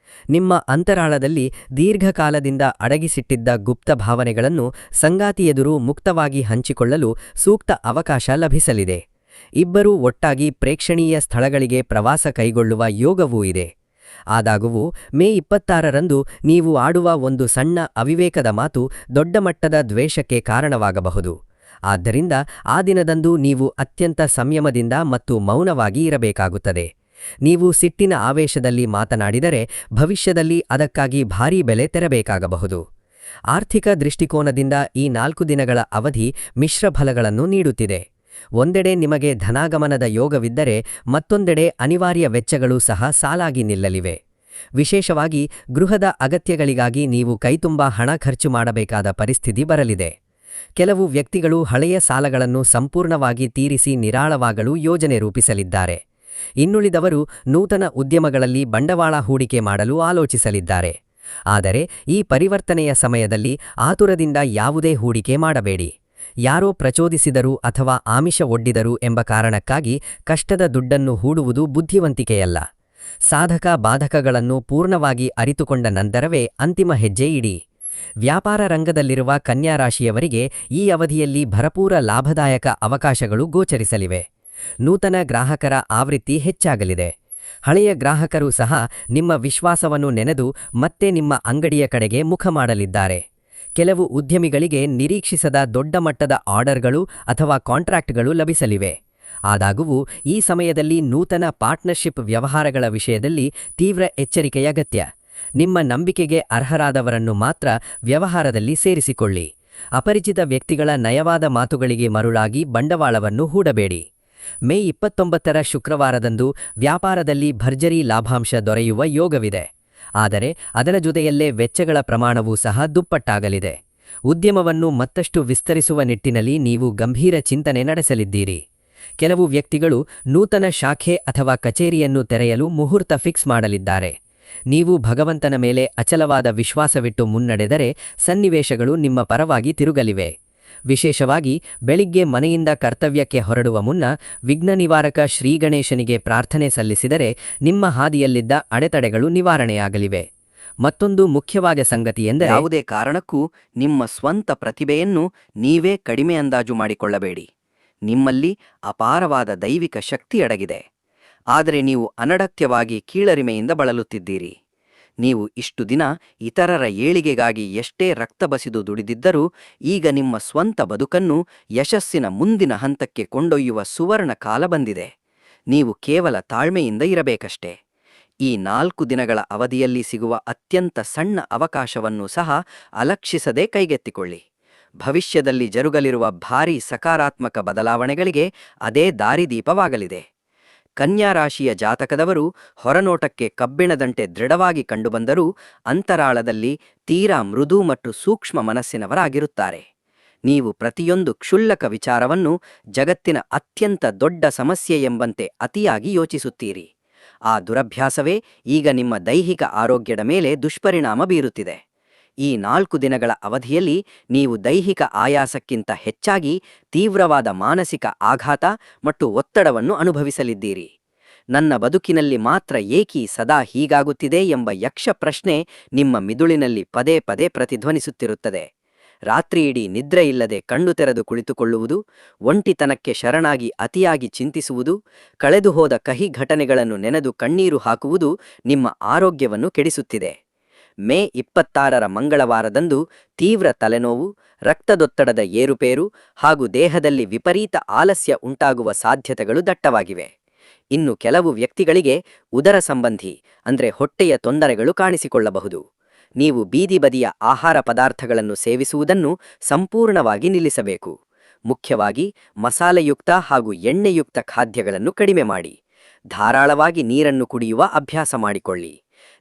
ನಿಮ್ಮ ಅಂತರಾಳದಲ್ಲಿ ದೀರ್ಘಕಾಲದಿಂದ ಅಡಗಿಸಿಟ್ಟಿದ್ದ ಗುಪ್ತ ಭಾವನೆಗಳನ್ನು ಸಂಗಾತಿ ಎದುರು ಮುಕ್ತವಾಗಿ ಹಂಚಿಕೊಳ್ಳಲು ಸೂಕ್ತ ಅವಕಾಶ ಲಭಿಸಲಿದೆ. ಇಬ್ಬರೂ ಒಟ್ಟಾಗಿ ಪ್ರೇಕ್ಷಣೀಯ ಸ್ಥಳಗಳಿಗೆ ಪ್ರವಾಸ ಕೈಗೊಳ್ಳುವ ಯೋಗವೂ ಇದೆ. ಆದಾಗ್ಯೂ ಮೇ 26ರಂದು ನೀವು ಆಡುವ ಒಂದು ಸಣ್ಣ ಅವಿವೇಕದ ಮಾತು ದೊಡ್ಡ ಮಟ್ಟದ ದ್ವೇಷಕ್ಕೆ ಕಾರಣವಾಗಬಹುದು. ಆದ್ದರಿಂದ ಆ ದಿನದಂದು ನೀವು ಅತ್ಯಂತ ಸಂಯಮದಿಂದ ಮತ್ತು ಮೌನವಾಗಿ ಇರಬೇಕಾಗುತ್ತದೆ. ನೀವು ಸಿಟ್ಟಿನ ಆವೇಶದಲ್ಲಿ ಮಾತನಾಡಿದರೆ ಭವಿಷ್ಯದಲ್ಲಿ ಅದಕ್ಕಾಗಿ ಭಾರೀ ಬೆಲೆ ತೆರಬೇಕಾಗಬಹುದು. ಆರ್ಥಿಕ ದೃಷ್ಟಿಕೋನದಿಂದ ಈ 4 ದಿನಗಳ ಅವಧಿ ಮಿಶ್ರ ಫಲಗಳನ್ನು ನೀಡುತ್ತಿದೆ. ಒಂದೆಡೆ ನಿಮಗೆ ಧನಾಗಮನದ ಯೋಗವಿದ್ದರೆ ಮತ್ತೊಂದೆಡೆ ಅನಿವಾರ್ಯ ವೆಚ್ಚಗಳೂ ಸಹ ಸಾಲಾಗಿ ನಿಲ್ಲಲಿವೆ. ವಿಶೇಷವಾಗಿ ಗೃಹದ ಅಗತ್ಯಗಳಿಗಾಗಿ ನೀವು ಕೈತುಂಬಾ ಹಣ ಖರ್ಚು ಮಾಡಬೇಕಾದ ಪರಿಸ್ಥಿತಿ ಬರಲಿದೆ. ಕೆಲವು ವ್ಯಕ್ತಿಗಳು ಹಳೆಯ ಸಾಲಗಳನ್ನು ಸಂಪೂರ್ಣವಾಗಿ ತೀರಿಸಿ ನಿರಾಳವಾಗಲು ಯೋಜನೆ ರೂಪಿಸಲಿದ್ದಾರೆ. ಇನ್ನುಳಿದವರು ನೂತನ ಉದ್ಯಮಗಳಲ್ಲಿ ಬಂಡವಾಳ ಹೂಡಿಕೆ ಮಾಡಲು ಆಲೋಚಿಸಲಿದ್ದಾರೆ. ಆದರೆ ಈ ಪರಿವರ್ತನೆಯ ಸಮಯದಲ್ಲಿ ಆತುರದಿಂದ ಯಾವುದೇ ಹೂಡಿಕೆ ಮಾಡಬೇಡಿ. ಯಾರೋ ಪ್ರಚೋದಿಸಿದರು ಅಥವಾ ಆಮಿಷ ಒಡ್ಡಿದರು ಎಂಬ ಕಾರಣಕ್ಕಾಗಿ ಕಷ್ಟದ ದುಡ್ಡನ್ನು ಹೂಡುವುದು ಬುದ್ಧಿವಂತಿಕೆಯಲ್ಲ. ಸಾಧಕ ಬಾಧಕಗಳನ್ನು ಪೂರ್ಣವಾಗಿ ಅರಿತುಕೊಂಡ ನಂತರವೇ ಅಂತಿಮ ಹೆಜ್ಜೆ ಇಡಿ. ವ್ಯಾಪಾರ ರಂಗದಲ್ಲಿರುವ ಕನ್ಯಾರಾಶಿಯವರಿಗೆ ಈ ಅವಧಿಯಲ್ಲಿ ಭರಪೂರ ಲಾಭದಾಯಕ ಅವಕಾಶಗಳು ಗೋಚರಿಸಲಿವೆ. ನೂತನ ಗ್ರಾಹಕರ ಆವೃತ್ತಿ ಹೆಚ್ಚಾಗಲಿದೆ. ಹಳೆಯ ಗ್ರಾಹಕರೂ ಸಹ ನಿಮ್ಮ ವಿಶ್ವಾಸವನ್ನು ನೆನೆದು ಮತ್ತೆ ನಿಮ್ಮ ಅಂಗಡಿಯ ಕಡೆಗೆ ಮುಖ ಮಾಡಲಿದ್ದಾರೆ. ಕೆಲವು ಉದ್ಯಮಿಗಳಿಗೆ ನಿರೀಕ್ಷಿಸದ ದೊಡ್ಡ ಮಟ್ಟದ ಆರ್ಡರ್ಗಳು ಅಥವಾ ಕಾಂಟ್ರಾಕ್ಟ್ಗಳು ಲಭಿಸಲಿವೆ. ಆದಾಗ್ಯೂ ಈ ಸಮಯದಲ್ಲಿ ನೂತನ ಪಾರ್ಟ್ನರ್ಶಿಪ್ ವ್ಯವಹಾರಗಳ ವಿಷಯದಲ್ಲಿ ತೀವ್ರ ಎಚ್ಚರಿಕೆಯ ಅಗತ್ಯ. ನಿಮ್ಮ ನಂಬಿಕೆಗೆ ಅರ್ಹರಾದವರನ್ನು ಮಾತ್ರ ವ್ಯವಹಾರದಲ್ಲಿ ಸೇರಿಸಿಕೊಳ್ಳಿ. ಅಪರಿಚಿತ ವ್ಯಕ್ತಿಗಳ ನಯವಾದ ಮಾತುಗಳಿಗೆ ಮರುಳಾಗಿ ಬಂಡವಾಳವನ್ನು ಹೂಡಬೇಡಿ. ಮೇ 29ರ ಶುಕ್ರವಾರದಂದು ವ್ಯಾಪಾರದಲ್ಲಿ ಭರ್ಜರಿ ಲಾಭಾಂಶ ದೊರೆಯುವ ಯೋಗವಿದೆ. ಆದರೆ ಅದರ ಜೊತೆಯಲ್ಲೇ ವೆಚ್ಚಗಳ ಪ್ರಮಾಣವೂ ಸಹ ದುಪ್ಪಟ್ಟಾಗಲಿದೆ. ಉದ್ಯಮವನ್ನು ಮತ್ತಷ್ಟು ವಿಸ್ತರಿಸುವ ನಿಟ್ಟಿನಲ್ಲಿ ನೀವು ಗಂಭೀರ ಚಿಂತನೆ ನಡೆಸಲಿದ್ದೀರಿ. ಕೆಲವು ವ್ಯಕ್ತಿಗಳು ನೂತನ ಶಾಖೆ ಅಥವಾ ಕಚೇರಿಯನ್ನು ತೆರೆಯಲು ಮುಹೂರ್ತ ಫಿಕ್ಸ್ ಮಾಡಲಿದ್ದಾರೆ. ನೀವು ಭಗವಂತನ ಮೇಲೆ ಅಚಲವಾದ ವಿಶ್ವಾಸವಿಟ್ಟು ಮುನ್ನಡೆದರೆ ಸನ್ನಿವೇಶಗಳು ನಿಮ್ಮ ಪರವಾಗಿ ತಿರುಗಲಿವೆ. ವಿಶೇಷವಾಗಿ ಬೆಳಿಗ್ಗೆ ಮನೆಯಿಂದ ಕರ್ತವ್ಯಕ್ಕೆ ಹೊರಡುವ ಮುನ್ನ ವಿಘ್ನ ನಿವಾರಕ ಶ್ರೀಗಣೇಶನಿಗೆ ಪ್ರಾರ್ಥನೆ ಸಲ್ಲಿಸಿದರೆ ನಿಮ್ಮ ಹಾದಿಯಲ್ಲಿದ್ದ ಅಡೆತಡೆಗಳು ನಿವಾರಣೆಯಾಗಲಿವೆ. ಮತ್ತೊಂದು ಮುಖ್ಯವಾದ ಸಂಗತಿಯೆಂದರೆ ಯಾವುದೇ ಕಾರಣಕ್ಕೂ ನಿಮ್ಮ ಸ್ವಂತ ಪ್ರತಿಭೆಯನ್ನು ನೀವೇ ಕಡಿಮೆ ಅಂದಾಜು ಮಾಡಿಕೊಳ್ಳಬೇಡಿ. ನಿಮ್ಮಲ್ಲಿ ಅಪಾರವಾದ ದೈವಿಕ ಶಕ್ತಿ ಅಡಗಿದೆ. ಆದರೆ ನೀವು ಅನಡಕ್ಯವಾಗಿ ಕೀಳರಿಮೆಯಿಂದ ಬಳಲುತ್ತಿದ್ದೀರಿ. ನೀವು ಇಷ್ಟು ದಿನ ಇತರರ ಏಳಿಗೆಗಾಗಿ ಎಷ್ಟೇ ರಕ್ತ ಬಸಿದು ದುಡಿದಿದ್ದರೂ ಈಗ ನಿಮ್ಮ ಸ್ವಂತ ಬದುಕನ್ನು ಯಶಸ್ಸಿನ ಮುಂದಿನ ಹಂತಕ್ಕೆ ಕೊಂಡೊಯ್ಯುವ ಸುವರ್ಣ ಕಾಲ ಬಂದಿದೆ. ನೀವು ಕೇವಲ ತಾಳ್ಮೆಯಿಂದ ಇರಬೇಕಷ್ಟೆ. ಈ 4 ದಿನಗಳ ಅವಧಿಯಲ್ಲಿ ಸಿಗುವ ಅತ್ಯಂತ ಸಣ್ಣ ಅವಕಾಶವನ್ನು ಸಹ ಅಲಕ್ಷಿಸದೆ ಕೈಗೆತ್ತಿಕೊಳ್ಳಿ. ಭವಿಷ್ಯದಲ್ಲಿ ಜರುಗಲಿರುವ ಭಾರೀ ಸಕಾರಾತ್ಮಕ ಬದಲಾವಣೆಗಳಿಗೆ ಅದೇ ದಾರಿದೀಪವಾಗಲಿದೆ. ಕನ್ಯಾ ರಾಶಿಯ ಜಾತಕದವರು ಹೊರನೋಟಕ್ಕೆ ಕಬ್ಬಿಣದಂತೆ ದೃಢವಾಗಿ ಕಂಡುಬಂದರೂ ಅಂತರಾಳದಲ್ಲಿ ತೀರಾ ಮೃದು ಮತ್ತು ಸೂಕ್ಷ್ಮ ಮನಸ್ಸಿನವರಾಗಿರುತ್ತಾರೆ. ನೀವು ಪ್ರತಿಯೊಂದು ಕ್ಷುಲ್ಲಕ ವಿಚಾರವನ್ನು ಜಗತ್ತಿನ ಅತ್ಯಂತ ದೊಡ್ಡ ಸಮಸ್ಯೆ ಎಂಬಂತೆ ಅತಿಯಾಗಿ ಯೋಚಿಸುತ್ತೀರಿ. ಆ ದುರಭ್ಯಾಸವೇ ಈಗ ನಿಮ್ಮ ದೈಹಿಕ ಆರೋಗ್ಯದ ಮೇಲೆ ದುಷ್ಪರಿಣಾಮ ಬೀರುತ್ತಿದೆ. ಈ 4 ದಿನಗಳ ಅವಧಿಯಲ್ಲಿ ನೀವು ದೈಹಿಕ ಆಯಾಸಕ್ಕಿಂತ ಹೆಚ್ಚಾಗಿ ತೀವ್ರವಾದ ಮಾನಸಿಕ ಆಘಾತ ಮತ್ತು ಒತ್ತಡವನ್ನು ಅನುಭವಿಸಲಿದ್ದೀರಿ. ನನ್ನ ಬದುಕಿನಲ್ಲಿ ಮಾತ್ರ ಏಕೀ ಸದಾ ಹೀಗಾಗುತ್ತಿದೆ ಎಂಬ ಯಕ್ಷ ಪ್ರಶ್ನೆ ನಿಮ್ಮ ಮಿದುಳಿನಲ್ಲಿ ಪದೇ ಪದೇ ಪ್ರತಿಧ್ವನಿಸುತ್ತಿರುತ್ತದೆ. ರಾತ್ರಿಯಿಡೀ ನಿದ್ರೆಯಿಲ್ಲದೆ ಕಣ್ಣು ತೆರೆದು ಕುಳಿತುಕೊಳ್ಳುವುದು, ಒಂಟಿತನಕ್ಕೆ ಶರಣಾಗಿ ಅತಿಯಾಗಿ ಚಿಂತಿಸುವುದು, ಕಳೆದುಹೋದ ಕಹಿ ಘಟನೆಗಳನ್ನು ನೆನೆದು ಕಣ್ಣೀರು ಹಾಕುವುದು ನಿಮ್ಮ ಆರೋಗ್ಯವನ್ನು ಕೆಡಿಸುತ್ತಿದೆ. ಮೇ 26ರ ಮಂಗಳವಾರದಂದು ತೀವ್ರ ತಲೆನೋವು, ರಕ್ತದೊತ್ತಡದ ಏರುಪೇರು ಹಾಗೂ ದೇಹದಲ್ಲಿ ವಿಪರೀತ ಆಲಸ್ಯ ಉಂಟಾಗುವ ಸಾಧ್ಯತೆಗಳು ದಟ್ಟವಾಗಿವೆ. ಇನ್ನು ಕೆಲವು ವ್ಯಕ್ತಿಗಳಿಗೆ ಉದರ ಸಂಬಂಧಿ ಅಂದ್ರೆ ಹೊಟ್ಟೆಯ ತೊಂದರೆಗಳು ಕಾಣಿಸಿಕೊಳ್ಳಬಹುದು. ನೀವು ಬೀದಿ ಬದಿಯ ಆಹಾರ ಪದಾರ್ಥಗಳನ್ನು ಸೇವಿಸುವುದನ್ನು ಸಂಪೂರ್ಣವಾಗಿ ನಿಲ್ಲಿಸಬೇಕು. ಮುಖ್ಯವಾಗಿ ಮಸಾಲೆಯುಕ್ತ ಹಾಗೂ ಎಣ್ಣೆಯುಕ್ತ ಖಾದ್ಯಗಳನ್ನು ಕಡಿಮೆ ಮಾಡಿ. ಧಾರಾಳವಾಗಿ ನೀರನ್ನು ಕುಡಿಯುವ ಅಭ್ಯಾಸ ಮಾಡಿಕೊಳ್ಳಿ.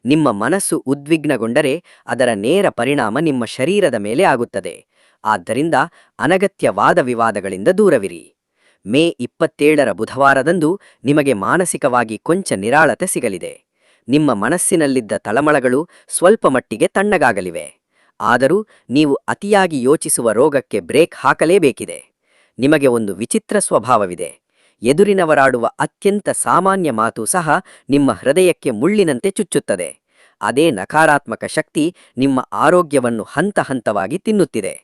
ನಿಮ್ಮ ಮನಸ್ಸು ಉದ್ವಿಗ್ನಗೊಂಡರೆ ಅದರ ನೇರ ಪರಿಣಾಮ ನಿಮ್ಮ ಶರೀರದ ಮೇಲೆ ಆಗುತ್ತದೆ. ಆದ್ದರಿಂದ ಅನಗತ್ಯ ವಾದ ವಿವಾದಗಳಿಂದ ದೂರವಿರಿ. ಮೇ 27ರ ಬುಧವಾರದಂದು ನಿಮಗೆ ಮಾನಸಿಕವಾಗಿ ಕೊಂಚ ನಿರಾಳತೆ ಸಿಗಲಿದೆ. ನಿಮ್ಮ ಮನಸ್ಸಿನಲ್ಲಿದ್ದ ತಳಮಳಗಳು ಸ್ವಲ್ಪ ಮಟ್ಟಿಗೆ ತಣ್ಣಗಾಗಲಿವೆ. ಆದರೂ ನೀವು ಅತಿಯಾಗಿ ಯೋಚಿಸುವ ರೋಗಕ್ಕೆ ಬ್ರೇಕ್ ಹಾಕಲೇಬೇಕಿದೆ. ನಿಮಗೆ ಒಂದು ವಿಚಿತ್ರ ಸ್ವಭಾವವಿದೆ. ಎದುರಿನವರಾಡುವ ಅತ್ಯಂತ ಸಾಮಾನ್ಯ ಮಾತು ಸಹ ನಿಮ್ಮ ಹೃದಯಕ್ಕೆ ಮುಳ್ಳಿನಂತೆ ಚುಚ್ಚುತ್ತದೆ. ಅದೇ ನಕಾರಾತ್ಮಕ ಶಕ್ತಿ ನಿಮ್ಮ ಆರೋಗ್ಯವನ್ನು ಹಂತ ಹಂತವಾಗಿ ತಿನ್ನುತ್ತಿದೆ.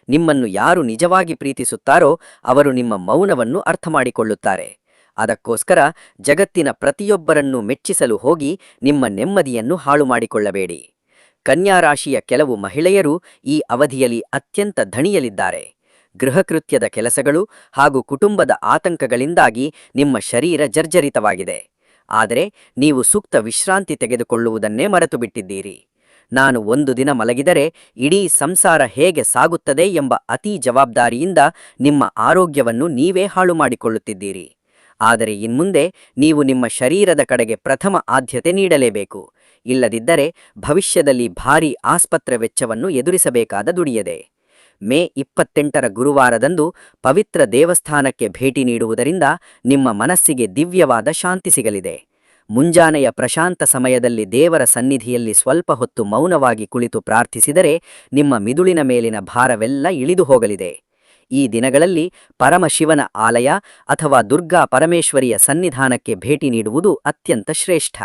ನಿಮ್ಮನ್ನು ಯಾರು ನಿಜವಾಗಿ ಪ್ರೀತಿಸುತ್ತಾರೋ ಅವರು ನಿಮ್ಮ ಮೌನವನ್ನು ಅರ್ಥಮಾಡಿಕೊಳ್ಳುತ್ತಾರೆ. ಅದಕ್ಕೋಸ್ಕರ ಜಗತ್ತಿನ ಪ್ರತಿಯೊಬ್ಬರನ್ನೂ ಮೆಚ್ಚಿಸಲು ಹೋಗಿ ನಿಮ್ಮ ನೆಮ್ಮದಿಯನ್ನು ಹಾಳು ಮಾಡಿಕೊಳ್ಳಬೇಡಿ. ಕನ್ಯಾ ರಾಶಿಯ ಕೆಲವು ಮಹಿಳೆಯರು ಈ ಅವಧಿಯಲ್ಲಿ ಅತ್ಯಂತ ಧಣಿಯಲಿದ್ದಾರೆ. ಗೃಹಕೃತ್ಯದ ಕೆಲಸಗಳು ಹಾಗೂ ಕುಟುಂಬದ ಆತಂಕಗಳಿಂದಾಗಿ ನಿಮ್ಮ ಶರೀರ ಜರ್ಜರಿತವಾಗಿದೆ. ಆದರೆ ನೀವು ಸೂಕ್ತ ವಿಶ್ರಾಂತಿ ತೆಗೆದುಕೊಳ್ಳುವುದನ್ನೇ ಮರೆತುಬಿಟ್ಟಿದ್ದೀರಿ. ನಾನು ಒಂದು ದಿನ ಮಲಗಿದರೆ ಇಡೀ ಸಂಸಾರ ಹೇಗೆ ಸಾಗುತ್ತದೆ ಎಂಬ ಅತೀ ಜವಾಬ್ದಾರಿಯಿಂದ ನಿಮ್ಮ ಆರೋಗ್ಯವನ್ನು ನೀವೇ ಹಾಳು ಮಾಡಿಕೊಳ್ಳುತ್ತಿದ್ದೀರಿ. ಆದರೆ ಇನ್ಮುಂದೆ ನೀವು ನಿಮ್ಮ ಶರೀರದ ಕಡೆಗೆ ಪ್ರಥಮ ಆದ್ಯತೆ ನೀಡಲೇಬೇಕು. ಇಲ್ಲದಿದ್ದರೆ ಭವಿಷ್ಯದಲ್ಲಿ ಭಾರೀ ಆಸ್ಪತ್ರೆ ವೆಚ್ಚವನ್ನು ಎದುರಿಸಬೇಕಾದ ದುಡಿಯದೆ. ಮೇ 28ರ ಗುರುವಾರದಂದು ಪವಿತ್ರ ದೇವಸ್ಥಾನಕ್ಕೆ ಭೇಟಿ ನೀಡುವುದರಿಂದ ನಿಮ್ಮ ಮನಸ್ಸಿಗೆ ದಿವ್ಯವಾದ ಶಾಂತಿ ಸಿಗಲಿದೆ. ಮುಂಜಾನೆಯ ಪ್ರಶಾಂತ ಸಮಯದಲ್ಲಿ ದೇವರ ಸನ್ನಿಧಿಯಲ್ಲಿ ಸ್ವಲ್ಪ ಹೊತ್ತು ಮೌನವಾಗಿ ಕುಳಿತು ಪ್ರಾರ್ಥಿಸಿದರೆ ನಿಮ್ಮ ಮಿದುಳಿನ ಮೇಲಿನ ಭಾರವೆಲ್ಲ ಇಳಿದು ಹೋಗಲಿದೆ. ಈ ದಿನಗಳಲ್ಲಿ ಪರಮಶಿವನ ಆಲಯ ಅಥವಾ ದುರ್ಗಾ ಪರಮೇಶ್ವರಿಯ ಸನ್ನಿಧಾನಕ್ಕೆ ಭೇಟಿ ನೀಡುವುದು ಅತ್ಯಂತ ಶ್ರೇಷ್ಠ.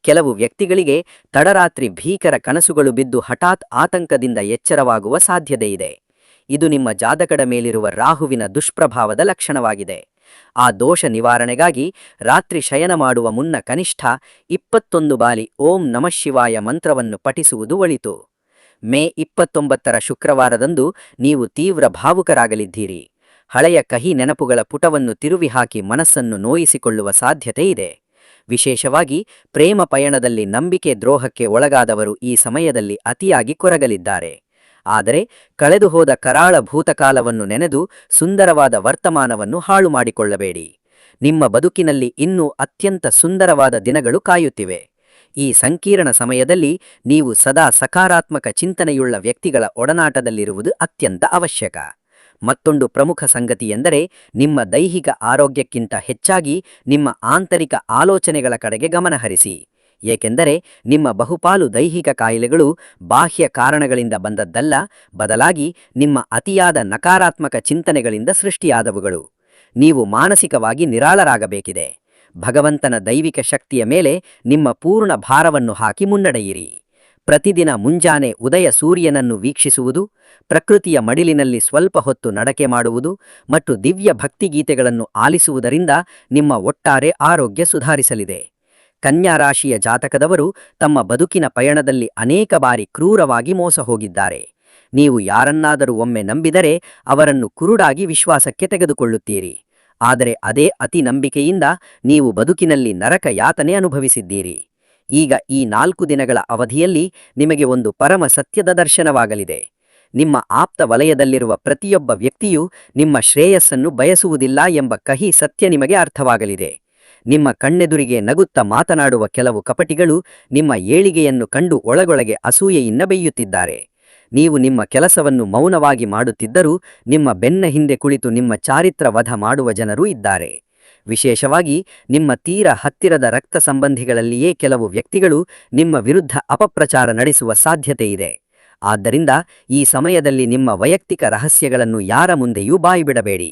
ಕೆಲವು ವ್ಯಕ್ತಿಗಳಿಗೆ ತಡರಾತ್ರಿ ಭೀಕರ ಕನಸುಗಳು ಬಿದ್ದು ಹಠಾತ್ ಆತಂಕದಿಂದ ಎಚ್ಚರವಾಗುವ ಸಾಧ್ಯತೆಯಿದೆ. ಇದು ನಿಮ್ಮ ಜಾತಕದ ಮೇಲಿರುವ ರಾಹುವಿನ ದುಷ್ಪ್ರಭಾವದ ಲಕ್ಷಣವಾಗಿದೆ. ಆ ದೋಷ ನಿವಾರಣೆಗಾಗಿ ರಾತ್ರಿ ಶಯನ ಮಾಡುವ ಮುನ್ನ ಕನಿಷ್ಠ 21 ಬಾರಿ ಓಂ ನಮಃ ಶಿವಾಯ ಮಂತ್ರವನ್ನು ಪಠಿಸುವುದು ಒಳಿತು. ಮೇ 29ರ ಶುಕ್ರವಾರದಂದು ನೀವು ತೀವ್ರ ಭಾವುಕರಾಗಲಿದ್ದೀರಿ. ಹಳೆಯ ಕಹಿ ನೆನಪುಗಳ ಪುಟವನ್ನು ತಿರುವಿ ಹಾಕಿ ಮನಸ್ಸನ್ನು ನೋಯಿಸಿಕೊಳ್ಳುವ ಸಾಧ್ಯತೆ ಇದೆ. ವಿಶೇಷವಾಗಿ ಪ್ರೇಮ ಪಯಣದಲ್ಲಿ ನಂಬಿಕೆ ದ್ರೋಹಕ್ಕೆ ಒಳಗಾದವರು ಈ ಸಮಯದಲ್ಲಿ ಅತಿಯಾಗಿ ಕೊರಗಲಿದ್ದಾರೆ. ಆದರೆ ಕಳೆದುಹೋದ ಕರಾಳ ಭೂತಕಾಲವನ್ನು ನೆನೆದು ಸುಂದರವಾದ ವರ್ತಮಾನವನ್ನು ಹಾಳು ಮಾಡಿಕೊಳ್ಳಬೇಡಿ. ನಿಮ್ಮ ಬದುಕಿನಲ್ಲಿ ಇನ್ನೂ ಅತ್ಯಂತ ಸುಂದರವಾದ ದಿನಗಳು ಕಾಯುತ್ತಿವೆ. ಈ ಸಂಕೀರ್ಣ ಸಮಯದಲ್ಲಿ ನೀವು ಸದಾ ಸಕಾರಾತ್ಮಕ ಚಿಂತನೆಯುಳ್ಳ ವ್ಯಕ್ತಿಗಳ ಒಡನಾಟದಲ್ಲಿರುವುದು ಅತ್ಯಂತ ಅವಶ್ಯಕ. ಮತ್ತೊಂದು ಪ್ರಮುಖ ಸಂಗತಿಯೆಂದರೆ ನಿಮ್ಮ ದೈಹಿಕ ಆರೋಗ್ಯಕ್ಕಿಂತ ಹೆಚ್ಚಾಗಿ ನಿಮ್ಮ ಆಂತರಿಕ ಆಲೋಚನೆಗಳ ಕಡೆಗೆ ಗಮನಹರಿಸಿ. ಏಕೆಂದರೆ ನಿಮ್ಮ ಬಹುಪಾಲು ದೈಹಿಕ ಕಾಯಿಲೆಗಳು ಬಾಹ್ಯ ಕಾರಣಗಳಿಂದ ಬಂದದ್ದಲ್ಲ, ಬದಲಾಗಿ ನಿಮ್ಮ ಅತಿಯಾದ ನಕಾರಾತ್ಮಕ ಚಿಂತನೆಗಳಿಂದ ಸೃಷ್ಟಿಯಾದವುಗಳು. ನೀವು ಮಾನಸಿಕವಾಗಿ ನಿರಾಳರಾಗಬೇಕಿದೆ. ಭಗವಂತನ ದೈವಿಕ ಶಕ್ತಿಯ ಮೇಲೆ ನಿಮ್ಮ ಪೂರ್ಣ ಭಾರವನ್ನು ಹಾಕಿ ಮುನ್ನಡೆಯಿರಿ. ಪ್ರತಿದಿನ ಮುಂಜಾನೆ ಉದಯ ಸೂರ್ಯನನ್ನು ವೀಕ್ಷಿಸುವುದು, ಪ್ರಕೃತಿಯ ಮಡಿಲಿನಲ್ಲಿ ಸ್ವಲ್ಪ ಹೊತ್ತು ನಡಕೆ ಮಾಡುವುದು ಮತ್ತು ದಿವ್ಯ ಭಕ್ತಿಗೀತೆಗಳನ್ನು ಆಲಿಸುವುದರಿಂದ ನಿಮ್ಮ ಒಟ್ಟಾರೆ ಆರೋಗ್ಯ ಸುಧಾರಿಸಲಿದೆ. ಕನ್ಯಾ ರಾಶಿಯ ಜಾತಕದವರು ತಮ್ಮ ಬದುಕಿನ ಪಯಣದಲ್ಲಿ ಅನೇಕ ಬಾರಿ ಕ್ರೂರವಾಗಿ ಮೋಸ ಹೋಗಿದ್ದಾರೆ. ನೀವು ಯಾರನ್ನಾದರೂ ಒಮ್ಮೆ ನಂಬಿದರೆ ಅವರನ್ನು ಕುರುಡಾಗಿ ವಿಶ್ವಾಸಕ್ಕೆ ತೆಗೆದುಕೊಳ್ಳುತ್ತೀರಿ. ಆದರೆ ಅದೇ ಅತಿ ನಂಬಿಕೆಯಿಂದ ನೀವು ಬದುಕಿನಲ್ಲಿ ನರಕ ಯಾತನೆ ಅನುಭವಿಸಿದ್ದೀರಿ. ಈಗ ಈ 4 ದಿನಗಳ ಅವಧಿಯಲ್ಲಿ ನಿಮಗೆ ಒಂದು ಪರಮ ಸತ್ಯದ ದರ್ಶನವಾಗಲಿದೆ. ನಿಮ್ಮ ಆಪ್ತ ವಲಯದಲ್ಲಿರುವ ಪ್ರತಿಯೊಬ್ಬ ವ್ಯಕ್ತಿಯೂ ನಿಮ್ಮ ಶ್ರೇಯಸ್ಸನ್ನು ಬಯಸುವುದಿಲ್ಲ ಎಂಬ ಕಹಿ ಸತ್ಯ ನಿಮಗೆ ಅರ್ಥವಾಗಲಿದೆ. ನಿಮ್ಮ ಕಣ್ಣೆದುರಿಗೆ ನಗುತ್ತಾ ಮಾತನಾಡುವ ಕೆಲವು ಕಪಟಿಗಳು ನಿಮ್ಮ ಏಳಿಗೆಯನ್ನು ಕಂಡು ಒಳಗೊಳಗೆ ಅಸೂಯೆಯಿಂದ ಬೇಯುತ್ತಿದ್ದಾರೆ. ನೀವು ನಿಮ್ಮ ಕೆಲಸವನ್ನು ಮೌನವಾಗಿ ಮಾಡುತ್ತಿದ್ದರೂ ನಿಮ್ಮ ಬೆನ್ನ ಹಿಂದೆ ಕುಳಿತು ನಿಮ್ಮ ಚಾರಿತ್ರ ವಧ ಮಾಡುವ ಜನರೂ ಇದ್ದಾರೆ. ವಿಶೇಷವಾಗಿ ನಿಮ್ಮ ತೀರ ಹತ್ತಿರದ ರಕ್ತ ಸಂಬಂಧಿಗಳಲ್ಲಿಯೇ ಕೆಲವು ವ್ಯಕ್ತಿಗಳು ನಿಮ್ಮ ವಿರುದ್ಧ ಅಪಪ್ರಚಾರ ನಡೆಸುವ ಸಾಧ್ಯತೆ ಇದೆ. ಆದ್ದರಿಂದ ಈ ಸಮಯದಲ್ಲಿ ನಿಮ್ಮ ವೈಯಕ್ತಿಕ ರಹಸ್ಯಗಳನ್ನು ಯಾರ ಮುಂದೆಯೂ ಬಾಯಿಬಿಡಬೇಡಿ.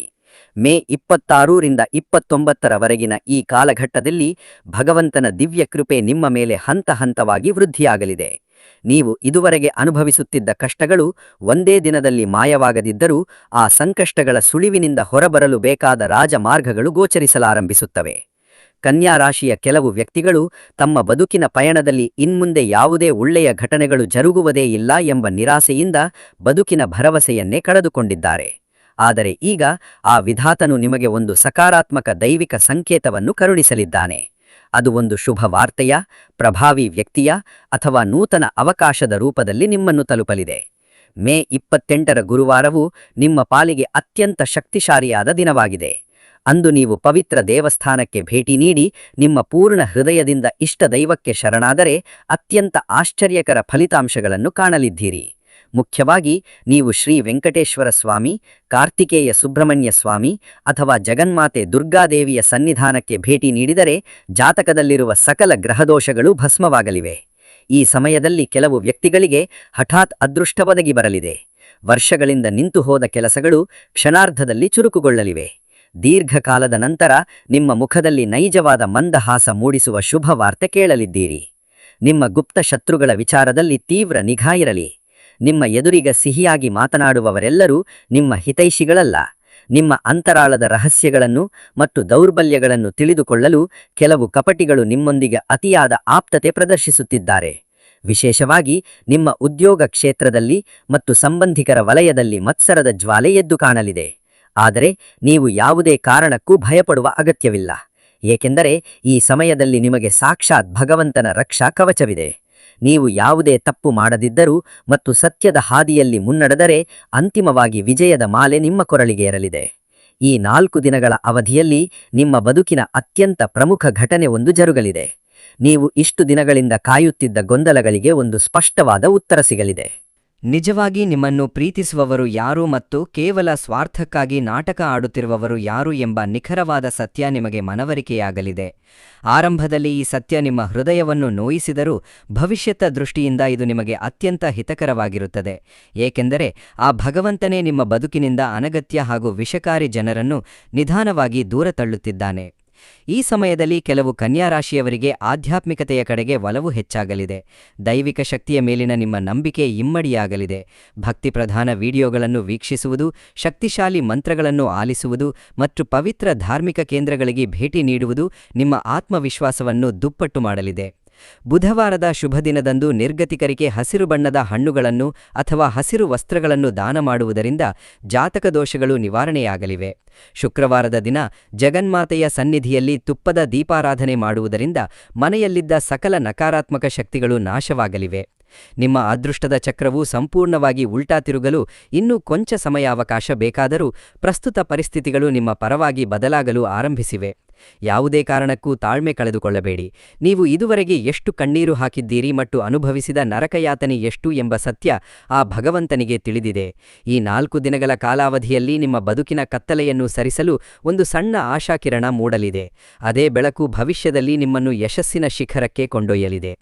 ಮೇ 26ರಿಂದ 29ರವರೆಗಿನ ಈ ಕಾಲಘಟ್ಟದಲ್ಲಿ ಭಗವಂತನ ದಿವ್ಯ ಕೃಪೆ ನಿಮ್ಮ ಮೇಲೆ ಹಂತ ಹಂತವಾಗಿ ವೃದ್ಧಿಯಾಗಲಿದೆ. ನೀವು ಇದುವರೆಗೆ ಅನುಭವಿಸುತ್ತಿದ್ದ ಕಷ್ಟಗಳು ಒಂದೇ ದಿನದಲ್ಲಿ ಮಾಯವಾಗದಿದ್ದರೂ ಆ ಸಂಕಷ್ಟಗಳ ಸುಳಿವಿನಿಂದ ಹೊರಬರಲು ಬೇಕಾದ ರಾಜಮಾರ್ಗಗಳು ಗೋಚರಿಸಲಾರಂಭಿಸುತ್ತವೆ. ಕನ್ಯಾ ರಾಶಿಯ ಕೆಲವು ವ್ಯಕ್ತಿಗಳು ತಮ್ಮ ಬದುಕಿನ ಪಯಣದಲ್ಲಿ ಇನ್ಮುಂದೆ ಯಾವುದೇ ಒಳ್ಳೆಯ ಘಟನೆಗಳು ಜರುಗುವುದೇ ಇಲ್ಲ ಎಂಬ ನಿರಾಸೆಯಿಂದ ಬದುಕಿನ ಭರವಸೆಯನ್ನೇ ಕಳೆದುಕೊಂಡಿದ್ದಾರೆ. ಆದರೆ ಈಗ ಆ ವಿಧಾತನು ನಿಮಗೆ ಒಂದು ಸಕಾರಾತ್ಮಕ ದೈವಿಕ ಸಂಕೇತವನ್ನು ಕರುಣಿಸಲಿದ್ದಾನೆ. ಅದು ಒಂದು ಶುಭ ವಾರ್ತೆಯ, ಪ್ರಭಾವಿ ವ್ಯಕ್ತಿಯ ಅಥವಾ ನೂತನ ಅವಕಾಶದ ರೂಪದಲ್ಲಿ ನಿಮ್ಮನ್ನು ತಲುಪಲಿದೆ. ಮೇ 28ರ ಗುರುವಾರವು ನಿಮ್ಮ ಪಾಲಿಗೆ ಅತ್ಯಂತ ಶಕ್ತಿಶಾಲಿಯಾದ ದಿನವಾಗಿದೆ. ಅಂದು ನೀವು ಪವಿತ್ರ ದೇವಸ್ಥಾನಕ್ಕೆ ಭೇಟಿ ನೀಡಿ ನಿಮ್ಮ ಪೂರ್ಣ ಹೃದಯದಿಂದ ಇಷ್ಟ ದೈವಕ್ಕೆ ಶರಣಾದರೆ ಅತ್ಯಂತ ಆಶ್ಚರ್ಯಕರ ಫಲಿತಾಂಶಗಳನ್ನು ಕಾಣಲಿದ್ದೀರಿ. ಮುಖ್ಯವಾಗಿ ನೀವು ಶ್ರೀ ವೆಂಕಟೇಶ್ವರ ಸ್ವಾಮಿ, ಕಾರ್ತಿಕೇಯ ಸುಬ್ರಹ್ಮಣ್ಯ ಸ್ವಾಮಿ ಅಥವಾ ಜಗನ್ಮಾತೆ ದುರ್ಗಾದೇವಿಯ ಸನ್ನಿಧಾನಕ್ಕೆ ಭೇಟಿ ನೀಡಿದರೆ ಜಾತಕದಲ್ಲಿರುವ ಸಕಲ ಗ್ರಹದೋಷಗಳು ಭಸ್ಮವಾಗಲಿವೆ. ಈ ಸಮಯದಲ್ಲಿ ಕೆಲವು ವ್ಯಕ್ತಿಗಳಿಗೆ ಹಠಾತ್ ಅದೃಷ್ಟ ಒದಗಿ ಬರಲಿದೆ. ವರ್ಷಗಳಿಂದ ನಿಂತು ಹೋದ ಕೆಲಸಗಳು ಕ್ಷಣಾರ್ಧದಲ್ಲಿ ಚುರುಕುಗೊಳ್ಳಲಿವೆ. ದೀರ್ಘಕಾಲದ ನಂತರ ನಿಮ್ಮ ಮುಖದಲ್ಲಿ ನೈಜವಾದ ಮಂದಹಾಸ ಮೂಡಿಸುವ ಶುಭ ವಾರ್ತೆ ಕೇಳಲಿದ್ದೀರಿ. ನಿಮ್ಮ ಗುಪ್ತ ಶತ್ರುಗಳ ವಿಚಾರದಲ್ಲಿ ತೀವ್ರ ನಿಗಾ ಇರಲಿ. ನಿಮ್ಮ ಎದುರಿಗ ಸಿಹಿಯಾಗಿ ಮಾತನಾಡುವವರೆಲ್ಲರೂ ನಿಮ್ಮ ಹಿತೈಷಿಗಳಲ್ಲ. ನಿಮ್ಮ ಅಂತರಾಳದ ರಹಸ್ಯಗಳನ್ನು ಮತ್ತು ದೌರ್ಬಲ್ಯಗಳನ್ನು ತಿಳಿದುಕೊಳ್ಳಲು ಕೆಲವು ಕಪಟಿಗಳು ನಿಮ್ಮೊಂದಿಗೆ ಅತಿಯಾದ ಆಪ್ತತೆ ಪ್ರದರ್ಶಿಸುತ್ತಿದ್ದಾರೆ. ವಿಶೇಷವಾಗಿ ನಿಮ್ಮ ಉದ್ಯೋಗ ಕ್ಷೇತ್ರದಲ್ಲಿ ಮತ್ತು ಸಂಬಂಧಿಕರ ವಲಯದಲ್ಲಿ ಮತ್ಸರದ ಜ್ವಾಲೆ ಎದ್ದು ಕಾಣಲಿದೆ. ಆದರೆ ನೀವು ಯಾವುದೇ ಕಾರಣಕ್ಕೂ ಭಯಪಡುವ ಅಗತ್ಯವಿಲ್ಲ, ಏಕೆಂದರೆ ಈ ಸಮಯದಲ್ಲಿ ನಿಮಗೆ ಸಾಕ್ಷಾತ್ ಭಗವಂತನ ರಕ್ಷಾ ಕವಚವಿದೆ. ನೀವು ಯಾವುದೇ ತಪ್ಪು ಮಾಡದಿದ್ದರೂ ಮತ್ತು ಸತ್ಯದ ಹಾದಿಯಲ್ಲಿ ಮುನ್ನಡೆದರೆ ಅಂತಿಮವಾಗಿ ವಿಜಯದ ಮಾಲೆ ನಿಮ್ಮ ಕೊರಳಿಗೆ ಏರಲಿದೆ. ಈ 4 ದಿನಗಳ ಅವಧಿಯಲ್ಲಿ ನಿಮ್ಮ ಬದುಕಿನ ಅತ್ಯಂತ ಪ್ರಮುಖ ಘಟನೆ ಒಂದು ಜರುಗಲಿದೆ. ನೀವು ಇಷ್ಟು ದಿನಗಳಿಂದ ಕಾಯುತ್ತಿದ್ದ ಗೊಂದಲಗಳಿಗೆ ಒಂದು ಸ್ಪಷ್ಟವಾದ ಉತ್ತರ ಸಿಗಲಿದೆ. ನಿಜವಾಗಿ ನಿಮ್ಮನ್ನು ಪ್ರೀತಿಸುವವರು ಯಾರು ಮತ್ತು ಕೇವಲ ಸ್ವಾರ್ಥಕ್ಕಾಗಿ ನಾಟಕ ಆಡುತ್ತಿರುವವರು ಯಾರು ಎಂಬ ನಿಖರವಾದ ಸತ್ಯ ನಿಮಗೆ ಮನವರಿಕೆಯಾಗಲಿದೆ. ಆರಂಭದಲ್ಲಿ ಈ ಸತ್ಯ ನಿಮ್ಮ ಹೃದಯವನ್ನು ನೋಯಿಸಿದರೂ ಭವಿಷ್ಯದ ದೃಷ್ಟಿಯಿಂದ ಇದು ನಿಮಗೆ ಅತ್ಯಂತ ಹಿತಕರವಾಗಿರುತ್ತದೆ, ಏಕೆಂದರೆ ಆ ಭಗವಂತನೇ ನಿಮ್ಮ ಬದುಕಿನಿಂದ ಅನಗತ್ಯ ಹಾಗೂ ವಿಷಕಾರಿ ಜನರನ್ನು ನಿಧಾನವಾಗಿ ದೂರ ತಳ್ಳುತ್ತಿದ್ದಾನೆ. ಈ ಸಮಯದಲ್ಲಿ ಕೆಲವು ಕನ್ಯಾ ರಾಶಿಯವರಿಗೆ ಆಧ್ಯಾತ್ಮಿಕತೆಯ ಕಡೆಗೆ ಒಲವು ಹೆಚ್ಚಾಗಲಿದೆ. ದೈವಿಕ ಶಕ್ತಿಯ ಮೇಲಿನ ನಿಮ್ಮ ನಂಬಿಕೆ ಇಮ್ಮಡಿಯಾಗಲಿದೆ. ಭಕ್ತಿ ಪ್ರಧಾನ ವಿಡಿಯೋಗಳನ್ನು ವೀಕ್ಷಿಸುವುದು, ಶಕ್ತಿಶಾಲಿ ಮಂತ್ರಗಳನ್ನು ಆಲಿಸುವುದು ಮತ್ತು ಪವಿತ್ರ ಧಾರ್ಮಿಕ ಕೇಂದ್ರಗಳಿಗೆ ಭೇಟಿ ನೀಡುವುದು ನಿಮ್ಮ ಆತ್ಮವಿಶ್ವಾಸವನ್ನು ದುಪ್ಪಟ್ಟು ಮಾಡಲಿದೆ. ಬುಧವಾರದ ಶುಭದಿನದಂದು ನಿರ್ಗತಿಕರಿಗೆ ಹಸಿರು ಬಣ್ಣದ ಹಣ್ಣುಗಳನ್ನು ಅಥವಾ ಹಸಿರು ವಸ್ತ್ರಗಳನ್ನು ದಾನ ಮಾಡುವುದರಿಂದ ಜಾತಕ ದೋಷಗಳು ನಿವಾರಣೆಯಾಗಲಿವೆ. ಶುಕ್ರವಾರದ ದಿನ ಜಗನ್ಮಾತೆಯ ಸನ್ನಿಧಿಯಲ್ಲಿ ತುಪ್ಪದ ದೀಪಾರಾಧನೆ ಮಾಡುವುದರಿಂದ ಮನೆಯಲ್ಲಿದ್ದ ಸಕಲ ನಕಾರಾತ್ಮಕ ಶಕ್ತಿಗಳು ನಾಶವಾಗಲಿವೆ. ನಿಮ್ಮ ಅದೃಷ್ಟದ ಚಕ್ರವು ಸಂಪೂರ್ಣವಾಗಿ ಉಲ್ಟಾ ತಿರುಗಲು ಇನ್ನೂ ಕೊಂಚ ಸಮಯಾವಕಾಶ ಬೇಕಾದರೂ ಪ್ರಸ್ತುತ ಪರಿಸ್ಥಿತಿಗಳು ನಿಮ್ಮ ಪರವಾಗಿ ಬದಲಾಗಲು ಆರಂಭಿಸಿವೆ. ಯಾವುದೇ ಕಾರಣಕ್ಕೂ ತಾಳ್ಮೆ ಕಳೆದುಕೊಳ್ಳಬೇಡಿ. ನೀವು ಇದುವರೆಗೆ ಎಷ್ಟು ಕಣ್ಣೀರು ಹಾಕಿದ್ದೀರಿ ಮತ್ತು ಅನುಭವಿಸಿದ ನರಕಯಾತನೆ ಎಷ್ಟು ಎಂಬ ಸತ್ಯ ಆ ಭಗವಂತನಿಗೆ ತಿಳಿದಿದೆ. ಈ 4 ದಿನಗಳ ಕಾಲಾವಧಿಯಲ್ಲಿ ನಿಮ್ಮ ಬದುಕಿನ ಕತ್ತಲೆಯನ್ನು ಸರಿಸಲು ಒಂದು ಸಣ್ಣ ಆಶಾಕಿರಣ ಮೂಡಲಿದೆ. ಅದೇ ಬೆಳಕು ಭವಿಷ್ಯದಲ್ಲಿ ನಿಮ್ಮನ್ನು ಯಶಸ್ಸಿನ ಶಿಖರಕ್ಕೆ ಕೊಂಡೊಯ್ಯಲಿದೆ.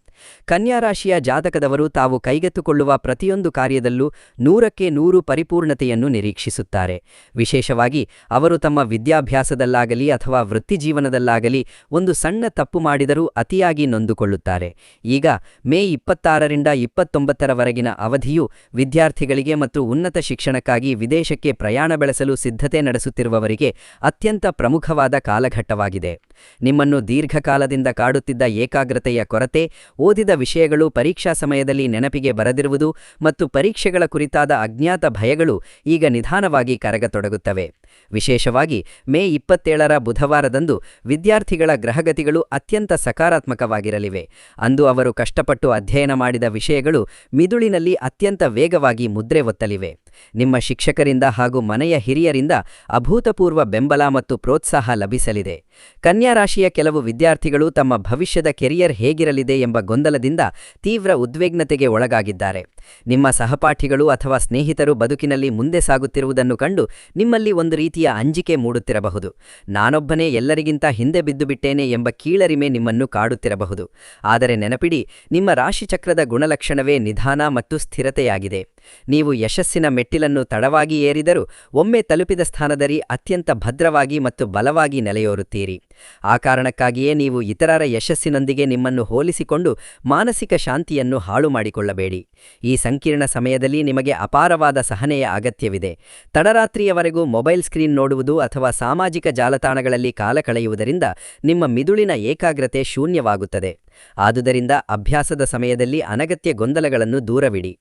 ಕನ್ಯಾ ರಾಶಿಯ ಜಾತಕದವರು ತಾವು ಕೈಗೆತ್ತಿಕೊಳ್ಳುವ ಪ್ರತಿಯೊಂದು ಕಾರ್ಯದಲ್ಲೂ 100ಕ್ಕೆ 100 ಪರಿಪೂರ್ಣತೆಯನ್ನು ನಿರೀಕ್ಷಿಸುತ್ತಾರೆ. ವಿಶೇಷವಾಗಿ ಅವರು ತಮ್ಮ ವಿದ್ಯಾಭ್ಯಾಸದಲ್ಲಾಗಲಿ ಅಥವಾ ವೃತ್ತಿಜೀವನದಲ್ಲಾಗಲಿ ಒಂದು ಸಣ್ಣ ತಪ್ಪು ಮಾಡಿದರೂ ಅತಿಯಾಗಿ ನೊಂದುಕೊಳ್ಳುತ್ತಾರೆ. ಈಗ ಮೇ 26ರಿಂದ 29ರವರೆಗಿನ ಅವಧಿಯು ವಿದ್ಯಾರ್ಥಿಗಳಿಗೆ ಮತ್ತು ಉನ್ನತ ಶಿಕ್ಷಣಕ್ಕಾಗಿ ವಿದೇಶಕ್ಕೆ ಪ್ರಯಾಣ ಬೆಳೆಸಲು ಸಿದ್ಧತೆ ನಡೆಸುತ್ತಿರುವವರಿಗೆ ಅತ್ಯಂತ ಪ್ರಮುಖವಾದ ಕಾಲಘಟ್ಟವಾಗಿದೆ. ನಿಮ್ಮನ್ನು ದೀರ್ಘಕಾಲದಿಂದ ಕಾಡುತ್ತಿದ್ದ ಏಕಾಗ್ರತೆಯ ಕೊರತೆ, ಓದಿದ ವಿಷಯಗಳು ಪರೀಕ್ಷಾ ಸಮಯದಲ್ಲಿ ನೆನಪಿಗೆ ಬರದಿರುವುದು ಮತ್ತು ಪರೀಕ್ಷೆಗಳ ಕುರಿತಾದ ಅಜ್ಞಾತ ಭಯಗಳು ಈಗ ನಿಧಾನವಾಗಿ ಕರಗತೊಡಗುತ್ತವೆ. ವಿಶೇಷವಾಗಿ ಮೇ 27ರ ಬುಧವಾರದಂದು ವಿದ್ಯಾರ್ಥಿಗಳ ಗ್ರಹಗತಿಗಳು ಅತ್ಯಂತ ಸಕಾರಾತ್ಮಕವಾಗಿರಲಿವೆ. ಅಂದು ಅವರು ಕಷ್ಟಪಟ್ಟು ಅಧ್ಯಯನ ಮಾಡಿದ ವಿಷಯಗಳು ಮಿದುಳಿನಲ್ಲಿ ಅತ್ಯಂತ ವೇಗವಾಗಿ ಮುದ್ರೆ ಒತ್ತಲಿವೆ. ನಿಮ್ಮ ಶಿಕ್ಷಕರಿಂದ ಹಾಗೂ ಮನೆಯ ಹಿರಿಯರಿಂದ ಅಭೂತಪೂರ್ವ ಬೆಂಬಲ ಮತ್ತು ಪ್ರೋತ್ಸಾಹ ಲಭಿಸಲಿದೆ. ಕನ್ಯಾ ರಾಶಿಯ ಕೆಲವು ವಿದ್ಯಾರ್ಥಿಗಳು ತಮ್ಮ ಭವಿಷ್ಯದ ಕೆರಿಯರ್ ಹೇಗಿರಲಿದೆ ಎಂಬ ಗೊಂದಲದಿಂದ ತೀವ್ರ ಉದ್ವಿಗ್ನತೆಗೆ ಒಳಗಾಗಿದ್ದಾರೆ. ನಿಮ್ಮ ಸಹಪಾಠಿಗಳು ಅಥವಾ ಸ್ನೇಹಿತರು ಬದುಕಿನಲ್ಲಿ ಮುಂದೆ ಸಾಗುತ್ತಿರುವುದನ್ನು ಕಂಡು ನಿಮ್ಮಲ್ಲಿ ಒಂದು ರೀತಿಯ ಅಂಜಿಕೆ ಮೂಡುತ್ತಿರಬಹುದು. ನಾನೊಬ್ಬನೇ ಎಲ್ಲರಿಗಿಂತ ಹಿಂದೆ ಬಿದ್ದುಬಿಟ್ಟೇನೆ ಎಂಬ ಕೀಳರಿಮೆ ನಿಮ್ಮನ್ನು ಕಾಡುತ್ತಿರಬಹುದು. ಆದರೆ ನೆನಪಿಡಿ, ನಿಮ್ಮ ರಾಶಿಚಕ್ರದ ಗುಣಲಕ್ಷಣವೇ ನಿಧಾನ ಮತ್ತು ಸ್ಥಿರತೆಯಾಗಿದೆ. ನೀವು ಯಶಸ್ಸಿನ ಮೆಟ್ಟಿಲನ್ನು ತಡವಾಗಿ ಏರಿದರೂ ಒಮ್ಮೆ ತಲುಪಿದ ಸ್ಥಾನದಲ್ಲಿ ಅತ್ಯಂತ ಭದ್ರವಾಗಿ ಮತ್ತು ಬಲವಾಗಿ ನೆಲೆಯೂರುತ್ತೀರಿ. ಆ ಕಾರಣಕ್ಕಾಗಿಯೇ ನೀವು ಇತರರ ಯಶಸ್ಸಿನೊಂದಿಗೆ ನಿಮ್ಮನ್ನು ಹೋಲಿಸಿಕೊಂಡು ಮಾನಸಿಕ ಶಾಂತಿಯನ್ನು ಹಾಳು ಮಾಡಿಕೊಳ್ಳಬೇಡಿ. ಈ ಸಂಕೀರ್ಣ ಸಮಯದಲ್ಲಿ ನಿಮಗೆ ಅಪಾರವಾದ ಸಹನೆಯ ಅಗತ್ಯವಿದೆ. ತಡರಾತ್ರಿಯವರೆಗೂ ಮೊಬೈಲ್ ಸ್ಕ್ರೀನ್ ನೋಡುವುದು ಅಥವಾ ಸಾಮಾಜಿಕ ಜಾಲತಾಣಗಳಲ್ಲಿ ಕಾಲ ಕಳೆಯುವುದರಿಂದ ನಿಮ್ಮ ಮಿದುಳಿನ ಏಕಾಗ್ರತೆ ಶೂನ್ಯವಾಗುತ್ತದೆ. ಆದುದರಿಂದ ಅಭ್ಯಾಸದ ಸಮಯದಲ್ಲಿ ಅನಗತ್ಯ ಗೊಂದಲಗಳನ್ನು ದೂರವಿಡಿ.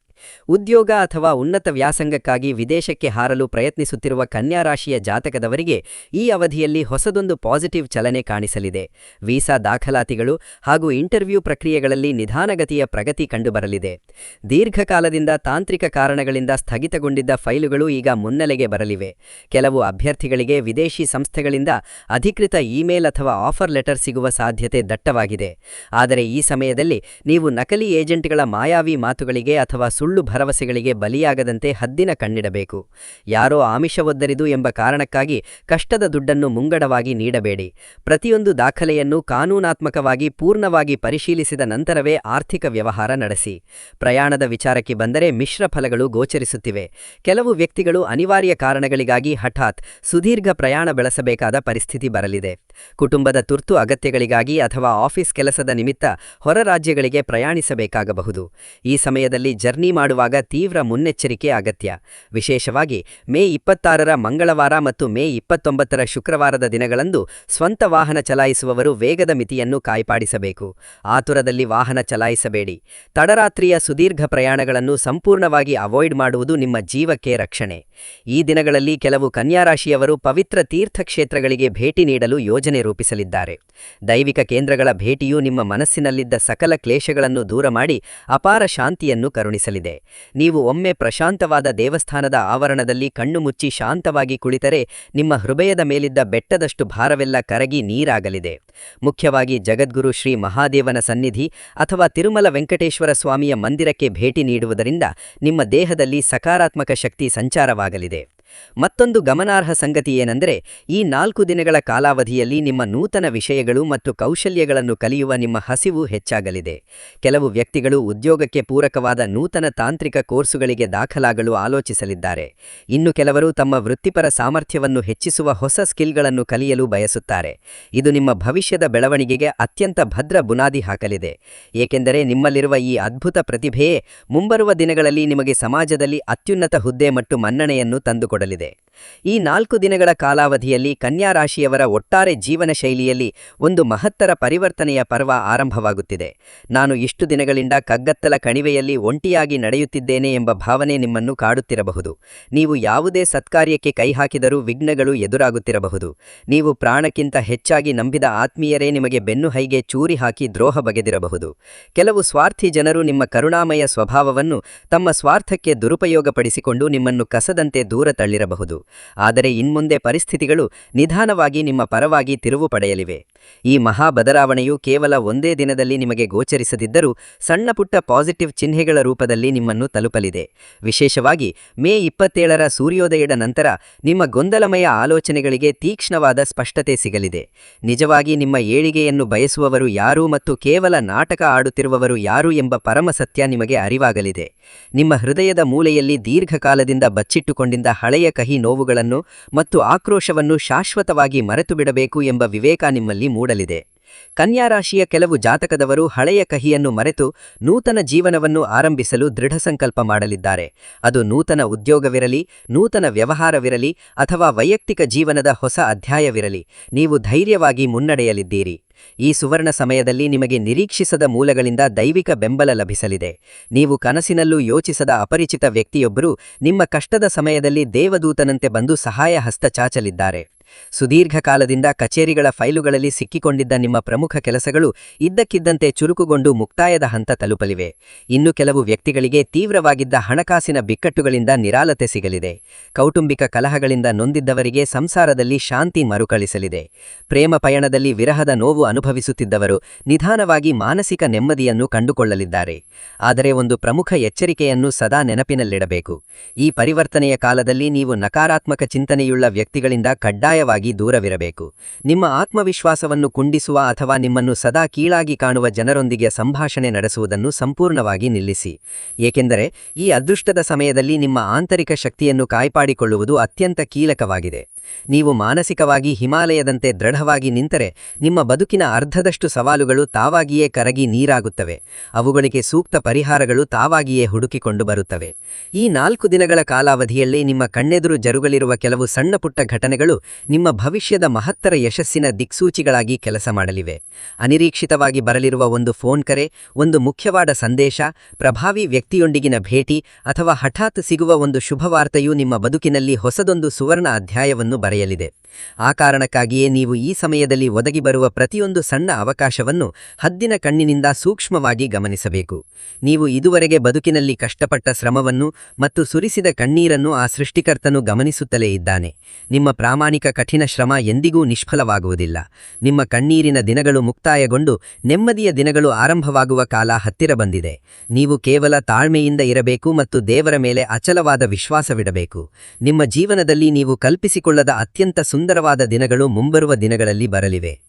ಉದ್ಯೋಗ ಅಥವಾ ಉನ್ನತ ವ್ಯಾಸಂಗಕ್ಕಾಗಿ ವಿದೇಶಕ್ಕೆ ಹಾರಲು ಪ್ರಯತ್ನಿಸುತ್ತಿರುವ ಕನ್ಯಾ ರಾಶಿಯ ಜಾತಕದವರಿಗೆ ಈ ಅವಧಿಯಲ್ಲಿ ಹೊಸದೊಂದು ಪಾಸಿಟಿವ್ ಚಲನೆ ಕಾಣಿಸಲಿದೆ. ವೀಸಾ ದಾಖಲಾತಿಗಳು ಹಾಗೂ ಇಂಟರ್ವ್ಯೂ ಪ್ರಕ್ರಿಯೆಗಳಲ್ಲಿ ನಿಧಾನಗತಿಯ ಪ್ರಗತಿ ಕಂಡುಬರಲಿದೆ. ದೀರ್ಘಕಾಲದಿಂದ ತಾಂತ್ರಿಕ ಕಾರಣಗಳಿಂದ ಸ್ಥಗಿತಗೊಂಡಿದ್ದ ಫೈಲುಗಳು ಈಗ ಮುನ್ನೆಲೆಗೆ ಬರಲಿವೆ. ಕೆಲವು ಅಭ್ಯರ್ಥಿಗಳಿಗೆ ವಿದೇಶಿ ಸಂಸ್ಥೆಗಳಿಂದ ಅಧಿಕೃತ ಇಮೇಲ್ ಅಥವಾ ಆಫರ್ ಲೆಟರ್ ಸಿಗುವ ಸಾಧ್ಯತೆ ದಟ್ಟವಾಗಿದೆ. ಆದರೆ ಈ ಸಮಯದಲ್ಲಿ ನೀವು ನಕಲಿ ಏಜೆಂಟ್ಗಳ ಮಾಯಾವಿ ಮಾತುಗಳಿಗೆ ಅಥವಾ ಸುಳ್ಳು ಭರವಸೆಗಳಿಗೆ ಬಲಿಯಾಗದಂತೆ ಹದ್ದಿನ ಕಣ್ಣಿಡಬೇಕು. ಯಾರೋ ಆಮಿಷವೊದ್ದರಿದು ಎಂಬ ಕಾರಣಕ್ಕಾಗಿ ಕಷ್ಟದ ದುಡ್ಡನ್ನು ಮುಂಗಡವಾಗಿ ನೀಡಬೇಡಿ. ಪ್ರತಿಯೊಂದು ದಾಖಲೆಯನ್ನು ಕಾನೂನಾತ್ಮಕವಾಗಿ ಪೂರ್ಣವಾಗಿ ಪರಿಶೀಲಿಸಿದ ನಂತರವೇ ಆರ್ಥಿಕ ವ್ಯವಹಾರ ನಡೆಸಿ. ಪ್ರಯಾಣದ ವಿಚಾರಕ್ಕೆ ಬಂದರೆ ಮಿಶ್ರ ಫಲಗಳು ಗೋಚರಿಸುತ್ತಿವೆ. ಕೆಲವು ವ್ಯಕ್ತಿಗಳು ಅನಿವಾರ್ಯ ಕಾರಣಗಳಿಗಾಗಿ ಹಠಾತ್ ಸುದೀರ್ಘ ಪ್ರಯಾಣ ಬೆಳೆಸಬೇಕಾದ ಪರಿಸ್ಥಿತಿ ಬರಲಿದೆ. ಕುಟುಂಬದ ತುರ್ತು ಅಗತ್ಯಗಳಿಗಾಗಿ ಅಥವಾ ಆಫೀಸ್ ಕೆಲಸದ ನಿಮಿತ್ತ ಹೊರ ರಾಜ್ಯಗಳಿಗೆ ಪ್ರಯಾಣಿಸಬೇಕಾಗಬಹುದು. ಈ ಸಮಯದಲ್ಲಿ ಜರ್ನಿ ಮಾಡುವಾಗ ತೀವ್ರ ಮುನ್ನೆಚ್ಚರಿಕೆ ಅಗತ್ಯ. ವಿಶೇಷವಾಗಿ ಮೇ 26ರ ಮಂಗಳವಾರ ಮತ್ತು ಮೇ 29ರ ಶುಕ್ರವಾರದ ದಿನಗಳಂದು ಸ್ವಂತ ವಾಹನ ಚಲಾಯಿಸುವವರು ವೇಗದ ಮಿತಿಯನ್ನು ಕಾಯ್ಪಾಡಿಸಬೇಕು. ಆತುರದಲ್ಲಿ ವಾಹನ ಚಲಾಯಿಸಬೇಡಿ. ತಡರಾತ್ರಿಯ ಸುದೀರ್ಘ ಪ್ರಯಾಣಗಳನ್ನು ಸಂಪೂರ್ಣವಾಗಿ ಅವಾಯ್ಡ್ ಮಾಡುವುದು ನಿಮ್ಮ ಜೀವಕ್ಕೆ ರಕ್ಷಣೆ. ಈ ದಿನಗಳಲ್ಲಿ ಕೆಲವು ಕನ್ಯಾರಾಶಿಯವರು ಪವಿತ್ರ ತೀರ್ಥಕ್ಷೇತ್ರಗಳಿಗೆ ಭೇಟಿ ನೀಡಲು ಯೋಜನೆ ರೂಪಿಸಲಿದ್ದಾರೆ. ದೈವಿಕ ಕೇಂದ್ರಗಳ ಭೇಟಿಯು ನಿಮ್ಮ ಮನಸ್ಸಿನಲ್ಲಿದ್ದ ಸಕಲ ಕ್ಲೇಶಗಳನ್ನು ದೂರ ಮಾಡಿ ಅಪಾರ ಶಾಂತಿಯನ್ನು ಕರುಣಿಸಲಿದೆ. ನೀವು ಒಮ್ಮೆ ಪ್ರಶಾಂತವಾದ ದೇವಸ್ಥಾನದ ಆವರಣದಲ್ಲಿ ಕಣ್ಣು ಮುಚ್ಚಿ ಶಾಂತವಾಗಿ ಕುಳಿತರೆ ನಿಮ್ಮ ಹೃದಯದ ಮೇಲಿದ್ದ ಬೆಟ್ಟದಷ್ಟು ಭಾರವೆಲ್ಲ ಕರಗಿ ನೀರಾಗಲಿದೆ. ಮುಖ್ಯವಾಗಿ ಜಗದ್ಗುರು ಶ್ರೀ ಮಹಾದೇವನ ಸನ್ನಿಧಿ ಅಥವಾ ತಿರುಮಲ ವೆಂಕಟೇಶ್ವರ ಸ್ವಾಮಿಯ ಮಂದಿರಕ್ಕೆ ಭೇಟಿ ನೀಡುವುದರಿಂದ ನಿಮ್ಮ ದೇಹದಲ್ಲಿ ಸಕಾರಾತ್ಮಕ ಶಕ್ತಿ ಸಂಚಾರವಾಗಲಿದೆ. ಮತ್ತೊಂದು ಗಮನಾರ್ಹ ಸಂಗತಿ ಏನೆಂದರೆ, ಈ 4 ದಿನಗಳ ಕಾಲಾವಧಿಯಲ್ಲಿ ನಿಮ್ಮ ನೂತನ ವಿಷಯಗಳು ಮತ್ತು ಕೌಶಲ್ಯಗಳನ್ನು ಕಲಿಯುವ ನಿಮ್ಮ ಹಸಿವು ಹೆಚ್ಚಾಗಲಿದೆ. ಕೆಲವು ವ್ಯಕ್ತಿಗಳು ಉದ್ಯೋಗಕ್ಕೆ ಪೂರಕವಾದ ನೂತನ ತಾಂತ್ರಿಕ ಕೋರ್ಸುಗಳಿಗೆ ದಾಖಲಾಗಲು ಆಲೋಚಿಸಲಿದ್ದಾರೆ. ಇನ್ನು ಕೆಲವರು ತಮ್ಮ ವೃತ್ತಿಪರ ಸಾಮರ್ಥ್ಯವನ್ನು ಹೆಚ್ಚಿಸುವ ಹೊಸ ಸ್ಕಿಲ್ಗಳನ್ನು ಕಲಿಯಲು ಬಯಸುತ್ತಾರೆ. ಇದು ನಿಮ್ಮ ಭವಿಷ್ಯದ ಬೆಳವಣಿಗೆಗೆ ಅತ್ಯಂತ ಭದ್ರ ಬುನಾದಿ ಹಾಕಲಿದೆ. ಏಕೆಂದರೆ ನಿಮ್ಮಲ್ಲಿರುವ ಈ ಅದ್ಭುತ ಪ್ರತಿಭೆಯೇ ಮುಂಬರುವ ದಿನಗಳಲ್ಲಿ ನಿಮಗೆ ಸಮಾಜದಲ್ಲಿ ಅತ್ಯುನ್ನತ ಹುದ್ದೆ ಮತ್ತು ಮನ್ನಣೆಯನ್ನು ತಂದುಕೊಡಲಿದೆ. ಈ 4 ದಿನಗಳ ಕಾಲಾವಧಿಯಲ್ಲಿ ಕನ್ಯಾ ರಾಶಿಯವರ ಒಟ್ಟಾರೆ ಜೀವನ ಶೈಲಿಯಲ್ಲಿ ಒಂದು ಮಹತ್ತರ ಪರಿವರ್ತನೆಯ ಪರ್ವ ಆರಂಭವಾಗುತ್ತಿದೆ. ನಾನು ಇಷ್ಟು ದಿನಗಳಿಂದ ಕಗ್ಗತ್ತಲ ಕಣಿವೆಯಲ್ಲಿ ಒಂಟಿಯಾಗಿ ನಡೆಯುತ್ತಿದ್ದೇನೆ ಎಂಬ ಭಾವನೆ ನಿಮ್ಮನ್ನು ಕಾಡುತ್ತಿರಬಹುದು. ನೀವು ಯಾವುದೇ ಸತ್ಕಾರ್ಯಕ್ಕೆ ಕೈ ಹಾಕಿದರೂ ವಿಘ್ನಗಳು ಎದುರಾಗುತ್ತಿರಬಹುದು. ನೀವು ಪ್ರಾಣಕ್ಕಿಂತ ಹೆಚ್ಚಾಗಿ ನಂಬಿದ ಆತ್ಮೀಯರೇ ನಿಮಗೆ ಬೆನ್ನು ಹೈಗೆ ಚೂರಿ ಹಾಕಿ ದ್ರೋಹ ಬಗೆದಿರಬಹುದು. ಕೆಲವು ಸ್ವಾರ್ಥಿ ಜನರು ನಿಮ್ಮ ಕರುಣಾಮಯ ಸ್ವಭಾವವನ್ನು ತಮ್ಮ ಸ್ವಾರ್ಥಕ್ಕೆ ದುರುಪಯೋಗಪಡಿಸಿಕೊಂಡು ನಿಮ್ಮನ್ನು ಕಸದಂತೆ ದೂರ ತಳ್ಳಿರಬಹುದು. ಆದರೆ ಇನ್ಮುಂದೆ ಪರಿಸ್ಥಿತಿಗಳು ನಿಧಾನವಾಗಿ ನಿಮ್ಮ ಪರವಾಗಿ ತಿರುವು ಪಡೆಯಲಿವೆ. ಈ ಮಹಾ ಬದಲಾವಣೆಯು ಕೇವಲ ಒಂದೇ ದಿನದಲ್ಲಿ ನಿಮಗೆ ಗೋಚರಿಸದಿದ್ದರೂ ಸಣ್ಣಪುಟ್ಟ ಪಾಸಿಟಿವ್ ಚಿಹ್ನೆಗಳ ರೂಪದಲ್ಲಿ ನಿಮ್ಮನ್ನು ತಲುಪಲಿದೆ. ವಿಶೇಷವಾಗಿ ಮೇ 27ರ ಸೂರ್ಯೋದಯದ ನಂತರ ನಿಮ್ಮ ಗೊಂದಲಮಯ ಆಲೋಚನೆಗಳಿಗೆ ತೀಕ್ಷ್ಣವಾದ ಸ್ಪಷ್ಟತೆ ಸಿಗಲಿದೆ. ನಿಜವಾಗಿ ನಿಮ್ಮ ಏಳಿಗೆಯನ್ನು ಬಯಸುವವರು ಯಾರು ಮತ್ತು ಕೇವಲ ನಾಟಕ ಆಡುತ್ತಿರುವವರು ಯಾರು ಎಂಬ ಪರಮ ಸತ್ಯ ನಿಮಗೆ ಅರಿವಾಗಲಿದೆ. ನಿಮ್ಮ ಹೃದಯದ ಮೂಲೆಯಲ್ಲಿ ದೀರ್ಘಕಾಲದಿಂದ ಬಚ್ಚಿಟ್ಟುಕೊಂಡಿದ್ದ ಹಳೆಯ ಕಹಿ ನೋವುಗಳನ್ನು ಮತ್ತು ಆಕ್ರೋಶವನ್ನು ಶಾಶ್ವತವಾಗಿ ಮರೆತುಬಿಡಬೇಕು ಎಂಬ ವಿವೇಕ ನಿಮ್ಮಲ್ಲಿ ಮೂಡಲಿದೆ. ಕನ್ಯಾ ರಾಶಿಯ ಕೆಲವು ಜಾತಕದವರು ಹಳೆಯ ಕಹಿಯನ್ನು ಮರೆತು ನೂತನ ಜೀವನವನ್ನು ಆರಂಭಿಸಲು ದೃಢಸಂಕಲ್ಪ ಮಾಡಲಿದ್ದಾರೆ. ಅದು ನೂತನ ಉದ್ಯೋಗವಿರಲಿ, ನೂತನ ವ್ಯವಹಾರವಿರಲಿ ಅಥವಾ ವೈಯಕ್ತಿಕ ಜೀವನದ ಹೊಸ ಅಧ್ಯಾಯವಿರಲಿ, ನೀವು ಧೈರ್ಯವಾಗಿ ಮುನ್ನಡೆಯಲಿದ್ದೀರಿ. ಈ ಸುವರ್ಣ ಸಮಯದಲ್ಲಿ ನಿಮಗೆ ನಿರೀಕ್ಷಿಸದ ಮೂಲಗಳಿಂದ ದೈವಿಕ ಬೆಂಬಲ ಲಭಿಸಲಿದೆ. ನೀವು ಕನಸಿನಲ್ಲೂ ಯೋಚಿಸದ ಅಪರಿಚಿತ ವ್ಯಕ್ತಿಯೊಬ್ಬರು ನಿಮ್ಮ ಕಷ್ಟದ ಸಮಯದಲ್ಲಿ ದೇವದೂತನಂತೆ ಬಂದು ಸಹಾಯ ಹಸ್ತ ಚಾಚಲಿದ್ದಾರೆ. ಸುದೀರ್ಘ ಕಾಲದಿಂದ ಕಚೇರಿಗಳ ಫೈಲುಗಳಲ್ಲಿ ಸಿಕ್ಕಿಕೊಂಡಿದ್ದ ನಿಮ್ಮ ಪ್ರಮುಖ ಕೆಲಸಗಳು ಇದ್ದಕ್ಕಿದ್ದಂತೆ ಚುರುಕುಗೊಂಡು ಮುಕ್ತಾಯದ ಹಂತ ತಲುಪಲಿವೆ. ಇನ್ನು ಕೆಲವು ವ್ಯಕ್ತಿಗಳಿಗೆ ತೀವ್ರವಾಗಿದ್ದ ಹಣಕಾಸಿನ ಬಿಕ್ಕಟ್ಟುಗಳಿಂದ ನಿರಾಳತೆ ಸಿಗಲಿದೆ. ಕೌಟುಂಬಿಕ ಕಲಹಗಳಿಂದ ನೊಂದಿದ್ದವರಿಗೆ ಸಂಸಾರದಲ್ಲಿ ಶಾಂತಿ ಮರುಕಳಿಸಲಿದೆ. ಪ್ರೇಮ ಪಯಣದಲ್ಲಿ ವಿರಹದ ನೋವು ಅನುಭವಿಸುತ್ತಿದ್ದವರು ನಿಧಾನವಾಗಿ ಮಾನಸಿಕ ನೆಮ್ಮದಿಯನ್ನು ಕಂಡುಕೊಳ್ಳಲಿದ್ದಾರೆ. ಆದರೆ ಒಂದು ಪ್ರಮುಖ ಎಚ್ಚರಿಕೆಯನ್ನು ಸದಾ ನೆನಪಿನಲ್ಲಿಡಬೇಕು. ಈ ಪರಿವರ್ತನೆಯ ಕಾಲದಲ್ಲಿ ನೀವು ನಕಾರಾತ್ಮಕ ಚಿಂತನೆಯುಳ್ಳ ವ್ಯಕ್ತಿಗಳಿಂದ ಕಡ್ಡಾಯವಾಗಿ ದೂರವಿರಬೇಕು. ನಿಮ್ಮ ಆತ್ಮವಿಶ್ವಾಸವನ್ನು ಕುಂದಿಸುವ ಅಥವಾ ನಿಮ್ಮನ್ನು ಸದಾ ಕೀಳಾಗಿ ಕಾಣುವ ಜನರೊಂದಿಗೆ ಸಂಭಾಷಣೆ ನಡೆಸುವುದನ್ನು ಸಂಪೂರ್ಣವಾಗಿ ನಿಲ್ಲಿಸಿ. ಏಕೆಂದರೆ ಈ ಅದೃಷ್ಟದ ಸಮಯದಲ್ಲಿ ನಿಮ್ಮ ಆಂತರಿಕ ಶಕ್ತಿಯನ್ನು ಕಾಯ್ಪಾಡಿಕೊಳ್ಳುವುದು ಅತ್ಯಂತ ಕೀಲಕವಾಗಿದೆ. ನೀವು ಮಾನಸಿಕವಾಗಿ ಹಿಮಾಲಯದಂತೆ ದೃಢವಾಗಿ ನಿಂತರೆ ನಿಮ್ಮ ಬದುಕಿನ ಅರ್ಧದಷ್ಟು ಸವಾಲುಗಳು ತಾವಾಗಿಯೇ ಕರಗಿ ನೀರಾಗುತ್ತವೆ. ಅವುಗಳಿಗೆ ಸೂಕ್ತ ಪರಿಹಾರಗಳು ತಾವಾಗಿಯೇ ಹುಡುಕಿಕೊಂಡು ಬರುತ್ತವೆ. ಈ 4 ದಿನಗಳ ಕಾಲಾವಧಿಯಲ್ಲಿ ನಿಮ್ಮ ಕಣ್ಣೆದುರು ಜರುಗಲಿರುವ ಕೆಲವು ಸಣ್ಣಪುಟ್ಟ ಘಟನೆಗಳು ನಿಮ್ಮ ಭವಿಷ್ಯದ ಮಹತ್ತರ ಯಶಸ್ಸಿನ ದಿಕ್ಸೂಚಿಗಳಾಗಿ ಕೆಲಸ ಮಾಡಲಿವೆ. ಅನಿರೀಕ್ಷಿತವಾಗಿ ಬರಲಿರುವ ಒಂದು ಫೋನ್ ಕರೆ, ಒಂದು ಮುಖ್ಯವಾದ ಸಂದೇಶ, ಪ್ರಭಾವಿ ವ್ಯಕ್ತಿಯೊಂದಿಗಿನ ಭೇಟಿ ಅಥವಾ ಹಠಾತ್ ಸಿಗುವ ಒಂದು ಶುಭವಾರ್ತೆಯು ನಿಮ್ಮ ಬದುಕಿನಲ್ಲಿ ಹೊಸದೊಂದು ಸುವರ್ಣ ಅಧ್ಯಾಯವನ್ನು ಬರೆಯಲಿದೆ. ಆ ಕಾರಣಕ್ಕಾಗಿಯೇ ನೀವು ಈ ಸಮಯದಲ್ಲಿ ಒದಗಿ ಬರುವ ಪ್ರತಿಯೊಂದು ಸಣ್ಣ ಅವಕಾಶವನ್ನು ಹದ್ದಿನ ಕಣ್ಣಿನಿಂದ ಸೂಕ್ಷ್ಮವಾಗಿ ಗಮನಿಸಬೇಕು. ನೀವು ಇದುವರೆಗೆ ಬದುಕಿನಲ್ಲಿ ಕಷ್ಟಪಟ್ಟ ಶ್ರಮವನ್ನು ಮತ್ತು ಸುರಿಸಿದ ಕಣ್ಣೀರನ್ನು ಆ ಸೃಷ್ಟಿಕರ್ತನು ಗಮನಿಸುತ್ತಲೇ ಇದ್ದಾನೆ. ನಿಮ್ಮ ಪ್ರಾಮಾಣಿಕ ಕಠಿಣ ಶ್ರಮ ಎಂದಿಗೂ ನಿಷ್ಫಲವಾಗುವುದಿಲ್ಲ. ನಿಮ್ಮ ಕಣ್ಣೀರಿನ ದಿನಗಳು ಮುಕ್ತಾಯಗೊಂಡು ನೆಮ್ಮದಿಯ ದಿನಗಳು ಆರಂಭವಾಗುವ ಕಾಲ ಹತ್ತಿರ ಬಂದಿದೆ. ನೀವು ಕೇವಲ ತಾಳ್ಮೆಯಿಂದ ಇರಬೇಕು ಮತ್ತು ದೇವರ ಮೇಲೆ ಅಚಲವಾದ ವಿಶ್ವಾಸವಿಡಬೇಕು. ನಿಮ್ಮ ಜೀವನದಲ್ಲಿ ನೀವು ಕಲ್ಪಿಸಿಕೊಳ್ಳದ ಅತ್ಯಂತ ಸುಂದರವಾದ ದಿನಗಳು ಮುಂಬರುವ ದಿನಗಳಲ್ಲಿ ಬರಲಿವೆ.